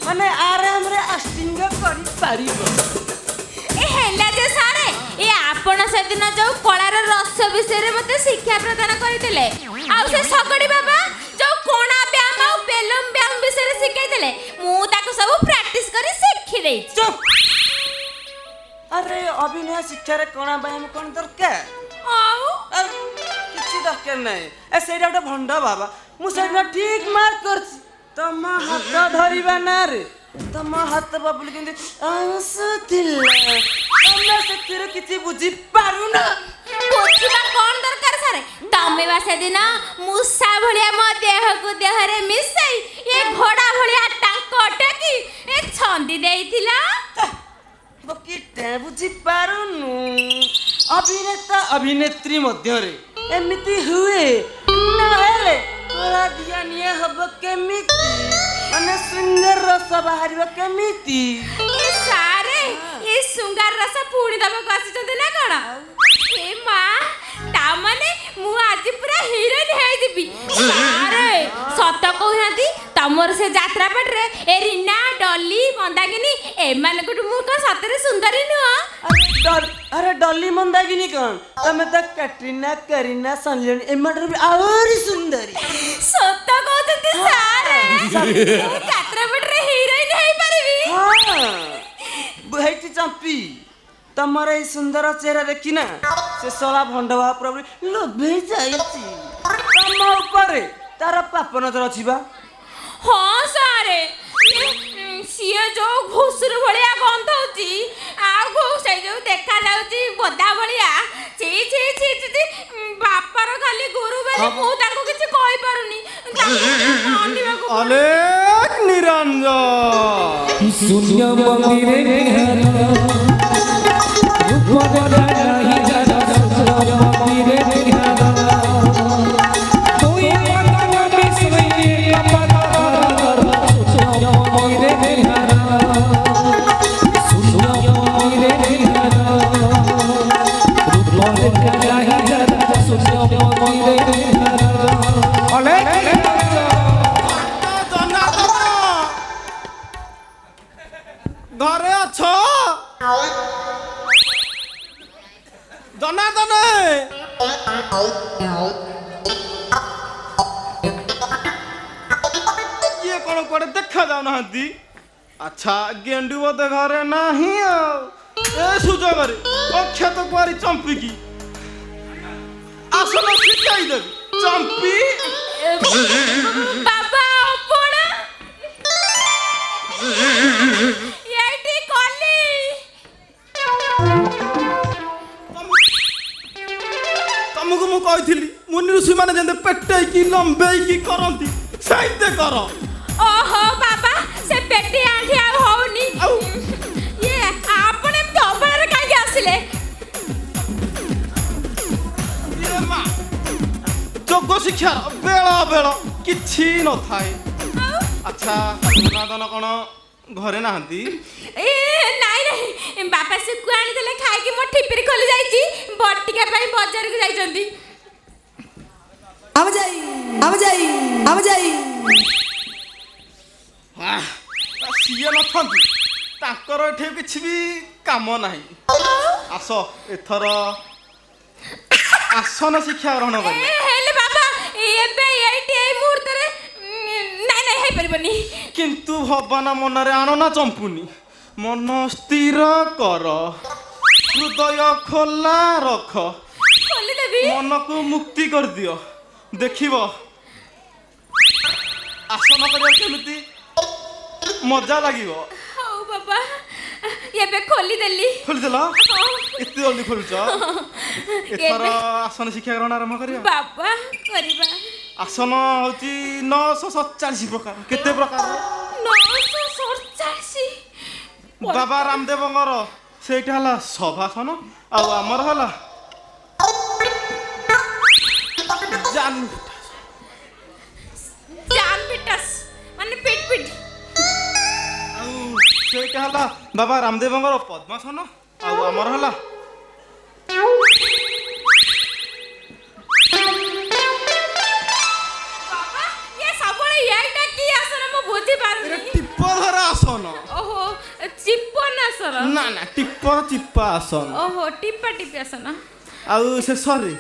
Speaker 4: ମାନେ ଆରାମରେ ଆକ୍ଟିଙ୍ଗ କରିପାରିବ।
Speaker 8: ହେଲା ଯେ ସାରେ ଏ ଆପଣ ସେଦିନ ଯୋଉ କଳାର ରସ ବିଷୟରେ ମତେ ଶିକ୍ଷା ପ୍ରଦାନ କରିଥିଲେ ଆଉ ସେ ଶଗଡି ବାବା ଯୋଉ କୋଣା ବ୍ୟାୟାମ ଆଉ ବେଲୁନ ବ୍ୟାୟାମ ବିଷୟରେ ଶିଖେଇଥିଲେ ମୁଁ ତାକୁ ସବୁ ପ୍ରାକ୍ଟିସ କରି ଶିଖି ଦେଇଛି।
Speaker 4: ଆରେ ଅଭିନୟ ଶିକ୍ଷାରେ କଣା ବ୍ୟାୟାମ କଣ ଦରକାର?
Speaker 8: ଆଉ
Speaker 4: କିଛି ଦରକାର ନାହିଁ। ସେଇଟା ଗୋଟେ ଭଣ୍ଡ ବାବା। ମୁଁ ସେଇଟା ଠିକ୍ ମାର୍କ କରିଛି। ତମ ହାତ ଧରିବା ନାଁରେ ତମ ହାତ ବାବୁଲି କେମିତି ଆସୁଥିଲା ତମେ ସେଥିରେ କିଛି ବୁଝିପାରୁନା।
Speaker 8: ବୁଝିବା କଣ ଦରକାର ସାରେ ତମେ ବା ସେଦିନ ମୂଷା ଭଳିଆ ମୋ ଦେହକୁ ଦେହରେ ମିଶାଇ ଏ ଘୋଡ଼ା ଭଳିଆ ଟାଙ୍କ ଟେକି ଏ ଛନ୍ଦି ଦେଇଥିଲ।
Speaker 4: ବକିଟେ ବୁଝିପାରୁନୁ ଅଭିନେତା ଅଭିନେତ୍ରୀ ମଧ୍ୟରେ ଏମିତି ହୁଏ ନହେଲେ କଳା ଦିଆ ନିଆ ହବ କେମିତି ମାନେ ଶୃଙ୍ଗାର ରସ ବାହାରିବ କେମିତି?
Speaker 8: ଏ ସାରେ ଏ ଶୃଙ୍ଗାର ରସ ପୁଣି ଦବାକୁ ଆସିଛନ୍ତି ନା କଣ? ଏ ମା ତା ମାନେ ମୁଁ ଆଜି ପୁରା ହିରୋଇନ ହେଇଯିବି। ସାରେ ସତ କହୁନାହାନ୍ତି ତମର ସେ ଯାତ୍ରା ପାଟରେ ଏ ରୀନା ଡଲି ମନ୍ଦାକିନୀ ଏମାନଙ୍କଠୁ ମୁଁ କଣ ସତରେ ସୁନ୍ଦରୀ ନୁହଁ?
Speaker 4: ଆରେ ଡଲି ମନ୍ଦାକିନୀ କଣ ତମେ ତ କ୍ୟାଟ୍ରିନା କରୀନା ସଞ୍ଜଳି ଏମାନଙ୍କଠୁ ବି ଆହୁରି ସୁନ୍ଦରୀ।
Speaker 8: ସତ କହୁଛନ୍ତି ସାରେ ଯାତ୍ରା ପାଟରେ ହିରୋଇନ ହେଇପାରିବି।
Speaker 4: ହେଇଛି ଚମ୍ପି ତମର ଏଇ ସୁନ୍ଦର ଚେହେରା ଦେଖିନା ସେ ଶଳା ଭଣ୍ଡ ବାବା ପ୍ରଭୁ ଲୋଭେଇ ଯାଇଛି ତମ ଉପରେ ତାର ପାପ ନଜର ଅଛି ବା।
Speaker 8: ହଁ ସାରେ ସିଏ ଯୋଉ ଘୁଷୁର ଭଳିଆ ଗନ୍ଧଉଛି ଆଉ ସେଇ ଯୋଉ ଦେଖା ଯାଉଛି ବୋଦା ଭଳିଆ ଛି ଛି ଛି ଛି ବାପାର ଖାଲି ଗୁରୁ ବୋଲି ମୁଁ ତାଙ୍କୁ କିଛି କହିପାରୁନି।
Speaker 1: ଅଲେଖ ନିରଞ୍ଜନ
Speaker 6: शून्य मंदिरे
Speaker 1: ଘରେ ଅଛ ଜନାର୍ଦ୍ଦନ ଇଏ କଣ କୁଆଡେ ଦେଖା ଯାଉନାହାନ୍ତି? ଆଚ୍ଛା ଗେଣ୍ଡୁ ବୋଧେ ଘରେ ନାହିଁ ଆଉ ଏ ସୁଯୋଗରେ ଅକ୍ଷତ କୁଆରି ଚମ୍ପିକି ଆସନ ଶିଖାଇଦେବି। ଚମ୍ପି
Speaker 8: ବାବା ଆପଣ ଏଇଠି କଲି
Speaker 1: ତମକୁ ମୁଁ କହିଥିଲି ମୁନି ଋଷି ମାନେ ଯେମିତି ପେଟେଇକି ଲମ୍ବେଇକି କରନ୍ତି ସେଇତେ କର।
Speaker 8: ଓହୋ ବାବା ସେ ପେଟି ଆଣ୍ଠି ଆଉ ହଉନି। ଇଏ ଆପଣ ଏମିତି ଅବଳାରେ କାହିଁକି ଆସିଲେ?
Speaker 1: ଯୋଗ ଶିକ୍ଷାର ବେଳ ବେଳ କିଛି ନଥାଏ। ଆଚ୍ଛା ଜନାର୍ଦ୍ଦନ କଣ ଘରେ ନାହାନ୍ତି?
Speaker 8: ନାଇଁ ନାଇଁ ବାପା ଶୁଖୁଆ ଆଣିଥିଲେ ଖାଇକି ମୋ ଠିପିରି ଖୋଲି ଯାଇଛି ବଟିକା ପାଇଁ ବଜାରକୁ ଯାଇଛନ୍ତି।
Speaker 1: ସିଏ ନଥାନ୍ତି ତାଙ୍କର ଏଠି କିଛି ବି କାମ ନାହିଁ। ଆସ ଏଥର ଆସନ ଶିକ୍ଷା ଗ୍ରହଣ କରିବ।
Speaker 8: ହେଲେ ବାବା ଏବେ ଏଇଠି ଏଇ ମୁହୂର୍ତ୍ତରେ ନାଇଁ ନାଇଁ ହେଇପାରିବନି।
Speaker 1: କିନ୍ତୁ ଭବାନା ମନରେ ଆଣ ନା ଚମ୍ପୁନି मन स्थिर कर हृदय खोला रख
Speaker 8: खोलिदेवी
Speaker 1: मन को मुक्ति कर दियो देखिब आसन करिया केमिति मजा लागिब
Speaker 8: हौ बाबा एबे खोलिदेली
Speaker 1: खोलिदेल एते जल्दी खोलुछ एथर आसन शिक्षा ग्रहण आरंभ करिया
Speaker 8: बाबा करिबा
Speaker 1: आसन होची 947 प्रकार केते प्रकार
Speaker 8: 947
Speaker 1: बाबा रामदेवंगर सेटा हला सभासन आ हमर हला जान
Speaker 8: पिटास माने पिट पिट
Speaker 1: सेटा हला बाबा रामदेवंगर पद्मासन आ हमर हला
Speaker 8: बाबा ये सबळे एटा की आसन म बुझी पारुनी
Speaker 1: टिप्पधर आसन
Speaker 8: ओहो चिप्पन आसन
Speaker 1: ना ना टिप्पर चिप्पा आसन
Speaker 8: ओहो टिप्पा टिप्पा आसन
Speaker 1: आउ शेषरे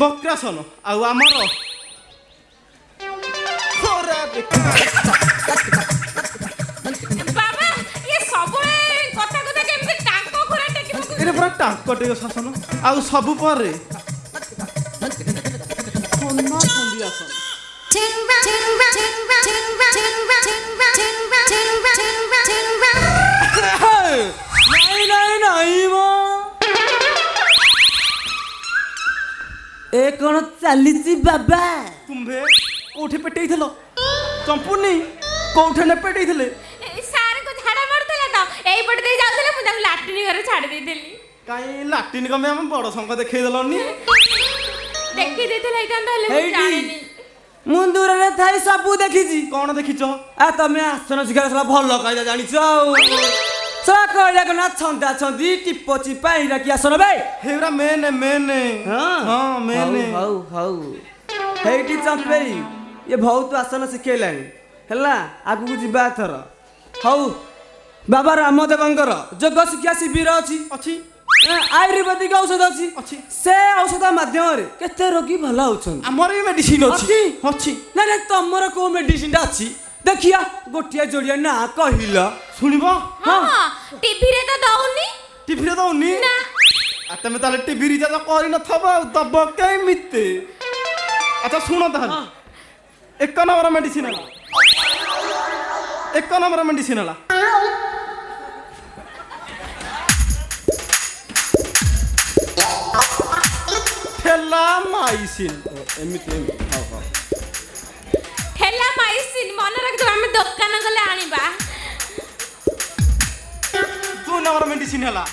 Speaker 1: बक्रासन आउ आमर
Speaker 8: बाबा ये सबळे कथा कथा केमते टांको खोरा टेकी
Speaker 1: एरे पूरा टांकटे शासन आउ सबु परे खन्ना खंडी आसन
Speaker 4: नहीं मो ए कौन चली बाबा
Speaker 1: तुम्भे कोठे पेटेइथलो चंपुनी कोठे ने पेटेइथले
Speaker 8: सार को झाड़ा मारतला त एई पट दे जाउतले मु ताको लाट्रिन घरे छाड़ दे देली
Speaker 1: काई लाटिन कमे हम बड़ संग देखै देलनी
Speaker 8: देखि देतले इतान हले
Speaker 4: हेइटी।
Speaker 8: जानेनी
Speaker 4: मुंदूर रे थाई सबु देखिছি
Speaker 1: कोन देखिछ
Speaker 4: आ तमे आसन शिकार सला भल कायदा जानिछ सला कहला कना छंदा छंदी टिप्पो चिपा हिरा की आसन बे
Speaker 1: हेरा मेने मेने हां मेने
Speaker 4: हाउ हाउ हेइटी चंपेई ये बहुत आसन शिखेलानी हला आगु को जिबा थर हाउ बाबा रामदेवंकर जोग शिक्षा शिविर अछि आयुर्वेदिक औषध अछि से औषध माध्यम रे केते रोगी भला होछन
Speaker 1: हमर भी मेडिसिन अछि अछि
Speaker 4: ना ना तमर को मेडिसिन दा अछि देखिया गोटिया जोड़िया ना कहिला
Speaker 1: सुनिबो
Speaker 8: हां टीवी रे त दउनी
Speaker 1: टीवी रे दउनी
Speaker 8: ना
Speaker 1: आ तमे ताले टीवी रिचार्ज करि न थबा दब केमिते अच्छा सुनो ताले एक नंबर मेडिसिन हला एक नंबर मेडिसिन हला ठेला माइसिन एमिते हां हां
Speaker 8: हेला माइसिन मन रख दो हम दुकान गले आनिबा
Speaker 1: दो नंबर मेडिसिन हला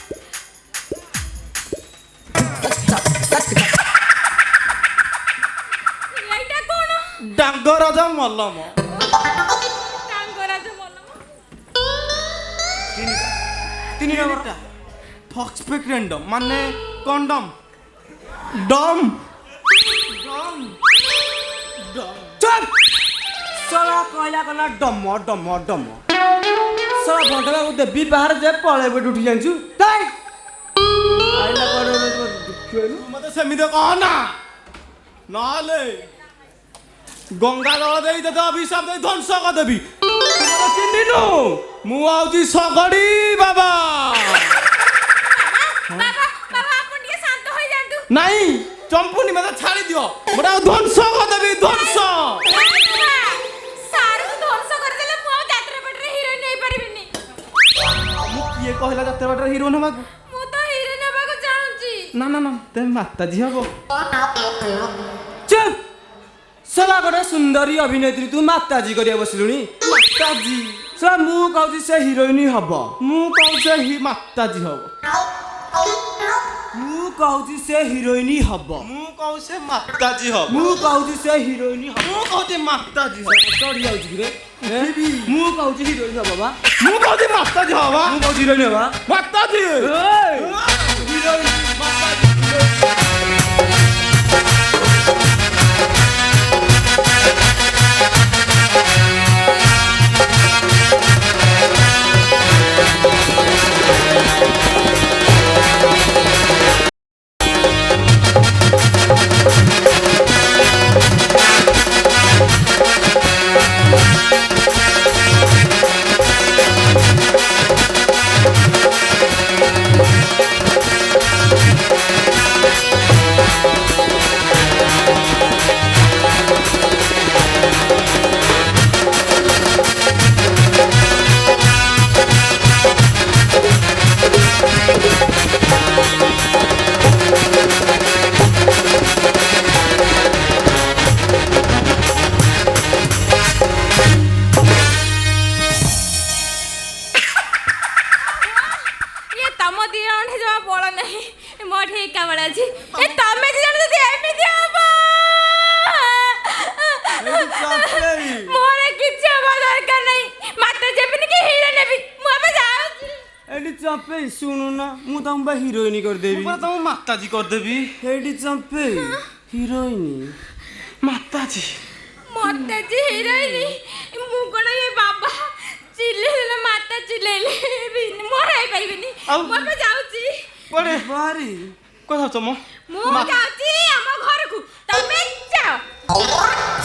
Speaker 8: एटा कोन
Speaker 1: डांगराज मलम
Speaker 8: टांगरा जे मलम
Speaker 1: तीन नंबर फॉक्सपेक रैंडम माने कंडम डम
Speaker 4: चल सला कहला कना डम डम डम सला भंडला को देबी बाहर जे पळे बेट उठी जांचू ताई आइला करे देखियो
Speaker 1: मते सेमिते कहना नहले गंगा जल देई दे अभिशाप देई ध्वंस कर देबी चिन्हिनु मु आउची सगड़ी बाबा
Speaker 8: बाबा बाबा आपण के शांत होई जांतु
Speaker 1: नहीं चंपुनी मते छाड़ी दियो बड़ा ध्वंस कर देबी ध्वंस
Speaker 8: सार को ध्वंस कर देले मु यात्रा पटरे हीरोइन नहीं परिबिनी
Speaker 1: मु किए कहला जाते बाटर हीरो नबा
Speaker 8: मु तो हीरोइन नबा को चाहूची
Speaker 1: ना ना ना ते माता जी हबो
Speaker 4: चुप सला गोटे सुंदरी अभिनेत्री तू माताजी करिया बसिलुनी
Speaker 1: माता जी
Speaker 4: सला मु कहूची से हीरोइन हबो
Speaker 1: मु कहूचे ही माता जी हबो
Speaker 4: मु कहूची से हीरोइन हबो
Speaker 1: मु कहूचे माता जी हबो
Speaker 4: मु कहूची से हीरोइन हबो
Speaker 1: मु कहूचे माता जी हबो
Speaker 4: चढ़ी जाउची रे मु कहूची हीरोइन हबो बा
Speaker 1: मु कहूचे माता जी हबो
Speaker 4: मु कहूची हीरोइन हबो
Speaker 1: माता जी
Speaker 4: हीरोइन
Speaker 1: माता जी
Speaker 8: ମୋଠି ଏକା ବଳ ଅଛି ଏ ତମେ ଦି ଜଣ ଯଦି ଏମିତି ହବ ମୋର କିଛି ହବା ଦରକାର ନାହିଁ ମାତା ଯେମିତି କି ହିରୋ ନେବି ମୁଁ ଏବେ ଯାଉଛି
Speaker 4: ଏଠି ଚମ୍ପେ ଶୁଣୁ ନା ମୁଁ ତମ ହିରୋଇନ କରିଦେବି
Speaker 1: ତମ ମାତାଜୀ କରିଦେବି
Speaker 4: ଏଠି ଚମ୍ପେ ହିରୋଇନ
Speaker 1: ମାତାଜୀ
Speaker 8: ମାତାଜୀ ହିରୋଇନ ମୁଁ କଣ ଏ ବାବା ଚିଲେଇଲେ ମାତା ଚିଲେଇଲେ ମୋର ହେଇପାରିବିନି ମୁଁ ଏବେ ଯାଉଛି
Speaker 1: କୁଆଡେ
Speaker 4: ବାହାରି
Speaker 1: କଥା ତମ
Speaker 8: ମୁଁ ଯାଉଛି ଆମ ଘରକୁ ତମେ ଯାଅ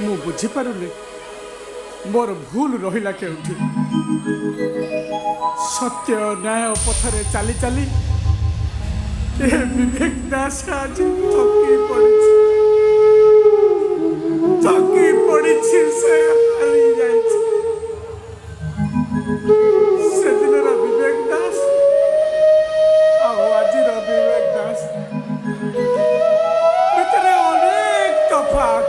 Speaker 1: ମୁଁ ବୁଝିପାରୁନି ମୋର ଭୁଲ ରହିଲା କେଉଁଠି। ସତ୍ୟ ନ୍ୟାୟ ପଥରେ ଚାଲି ଚାଲି ଏ ବିବେକ ଦାସ ଆଜି ଥକି ପଡ଼ିଛି ସେ ହାରି ଯାଇଛି। ସେଦିନର ବିବେକ ଦାସ ଆଉ ଆଜିର ବିବେକ ଦାସ ଭିତରେ ଅନେକ ତଫାତ।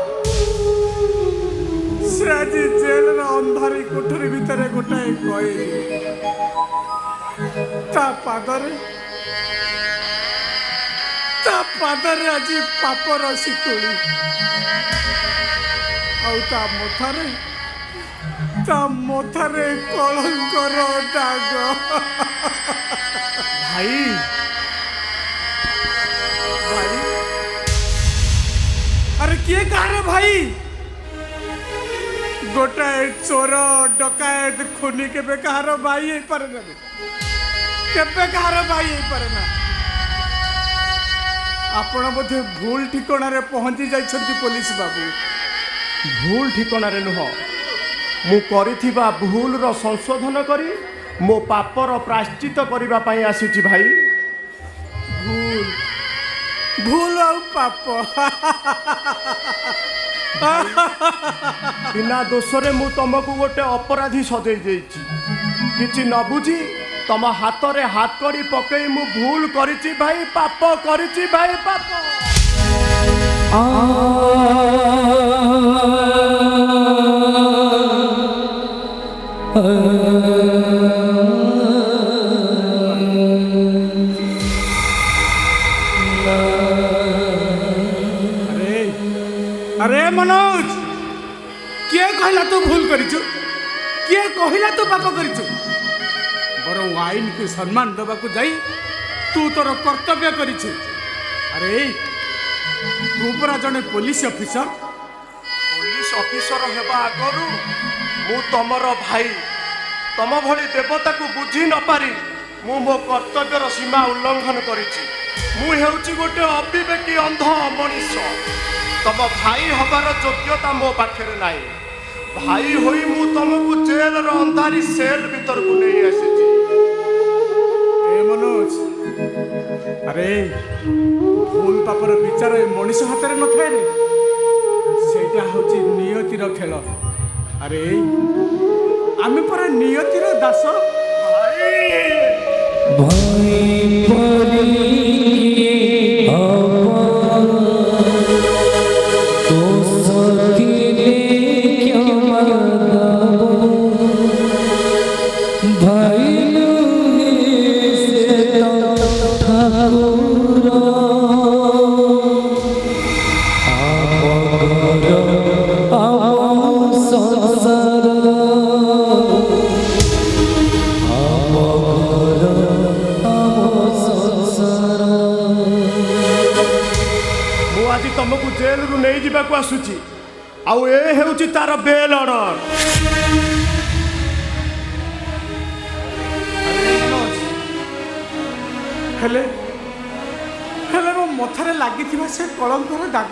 Speaker 1: ସେ ଆଜି ଜେଲର ଅନ୍ଧାରୀ କୋଠରୀ ଭିତରେ ଗୋଟାଏ କଏଦୀ, ତା ପାଦରେ ଆଜି ପାପର ଶିକୁଳି, ଆଉ ତା ମଥାରେ କଳଙ୍କର ଦାଗ। ଭାଇ ଆରେ କିଏ କାହାର ଭାଇ? ଗୋଟାଏ ଚୋର ଡକାୟତ ଖୁନି କେବେ କାହାର ଭାଇ ହେଇପାରେ ନା, କେବେ କାହାର ଭାଇ ହେଇପାରେ ନା। ଆପଣ ବୋଧେ ଭୁଲ ଠିକଣାରେ ପହଞ୍ଚି ଯାଇଛନ୍ତି ପୋଲିସ ବାବୁ।
Speaker 9: ଭୁଲ ଠିକଣାରେ ନୁହଁ, ମୁଁ କରିଥିବା ଭୁଲର ସଂଶୋଧନ କରି ମୋ ପାପର ପ୍ରାୟଶ୍ଚିତ କରିବା ପାଇଁ ଆସିଛି ଭାଇ।
Speaker 1: ଭୁଲ ଆଉ ପାପ
Speaker 9: ବିନା ଦୋଷରେ ମୁଁ ତମକୁ ଗୋଟେ ଅପରାଧୀ ସଜେଇ ଦେଇଛି। କିଛି ନ ବୁଝି ତମ ହାତରେ ହାତ କଡ଼ି ପକେଇ ମୁଁ ଭୁଲ କରିଛି ଭାଇ, ପାପ କରିଛି ଭାଇ, ପାପ।
Speaker 1: अरे मनोज, किए कहला तू भूल करिछु? किए कहला तू पाप करिछु? बरं आईन को सम्मान देवा जाई तू तोर कर्तव्य करिछु। अरे तू परा जने पुलिस ऑफिसर
Speaker 9: हेबा आगरू मु तमर भाई, तम भली देवता को बुझी न पारी मु मो कर्तव्यर सीमा उल्लंघन करिछि। मु हेउछि गोटे अविवेकी अंध मनीष। तम भाई हबार योग्यता मो पाखरे नाही। भाई होई मु तमको जेल रो अंधारी सेल भीतर को नहीं आसीछि।
Speaker 1: ए मनोज, अरे भूल पापर विचार ए मनीष हाथ में न थाए रे, सेटा होछि नियतिर खेल। अरे आमे पर नियतिर दास
Speaker 6: भाई परी तो सतीले क्या मांगो भाई से ठाकुर
Speaker 9: तुमको जेल रु नहीं जीवा को आसुची। आउ ए हेउची तार बेल ऑर्डर।
Speaker 1: हेले हेले मो मथरे लागिथिबा से कलंकर दाग,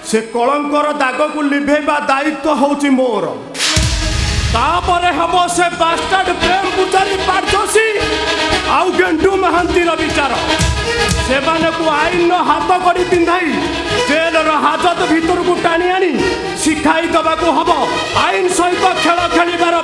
Speaker 9: से कलंकर दाग को लिभेबा दायित्व होची मोर। तापरे हबो से बास्टर्ड प्रेम पुजारी पार्थसी आउ गेंडू महांती रो विचार। सेमाने को आईन हाथ करी पिंधाई जेल हाजत भीतर को टाणी आनी शिखाई दबा को हबो आईन सहित खेल खेलिबार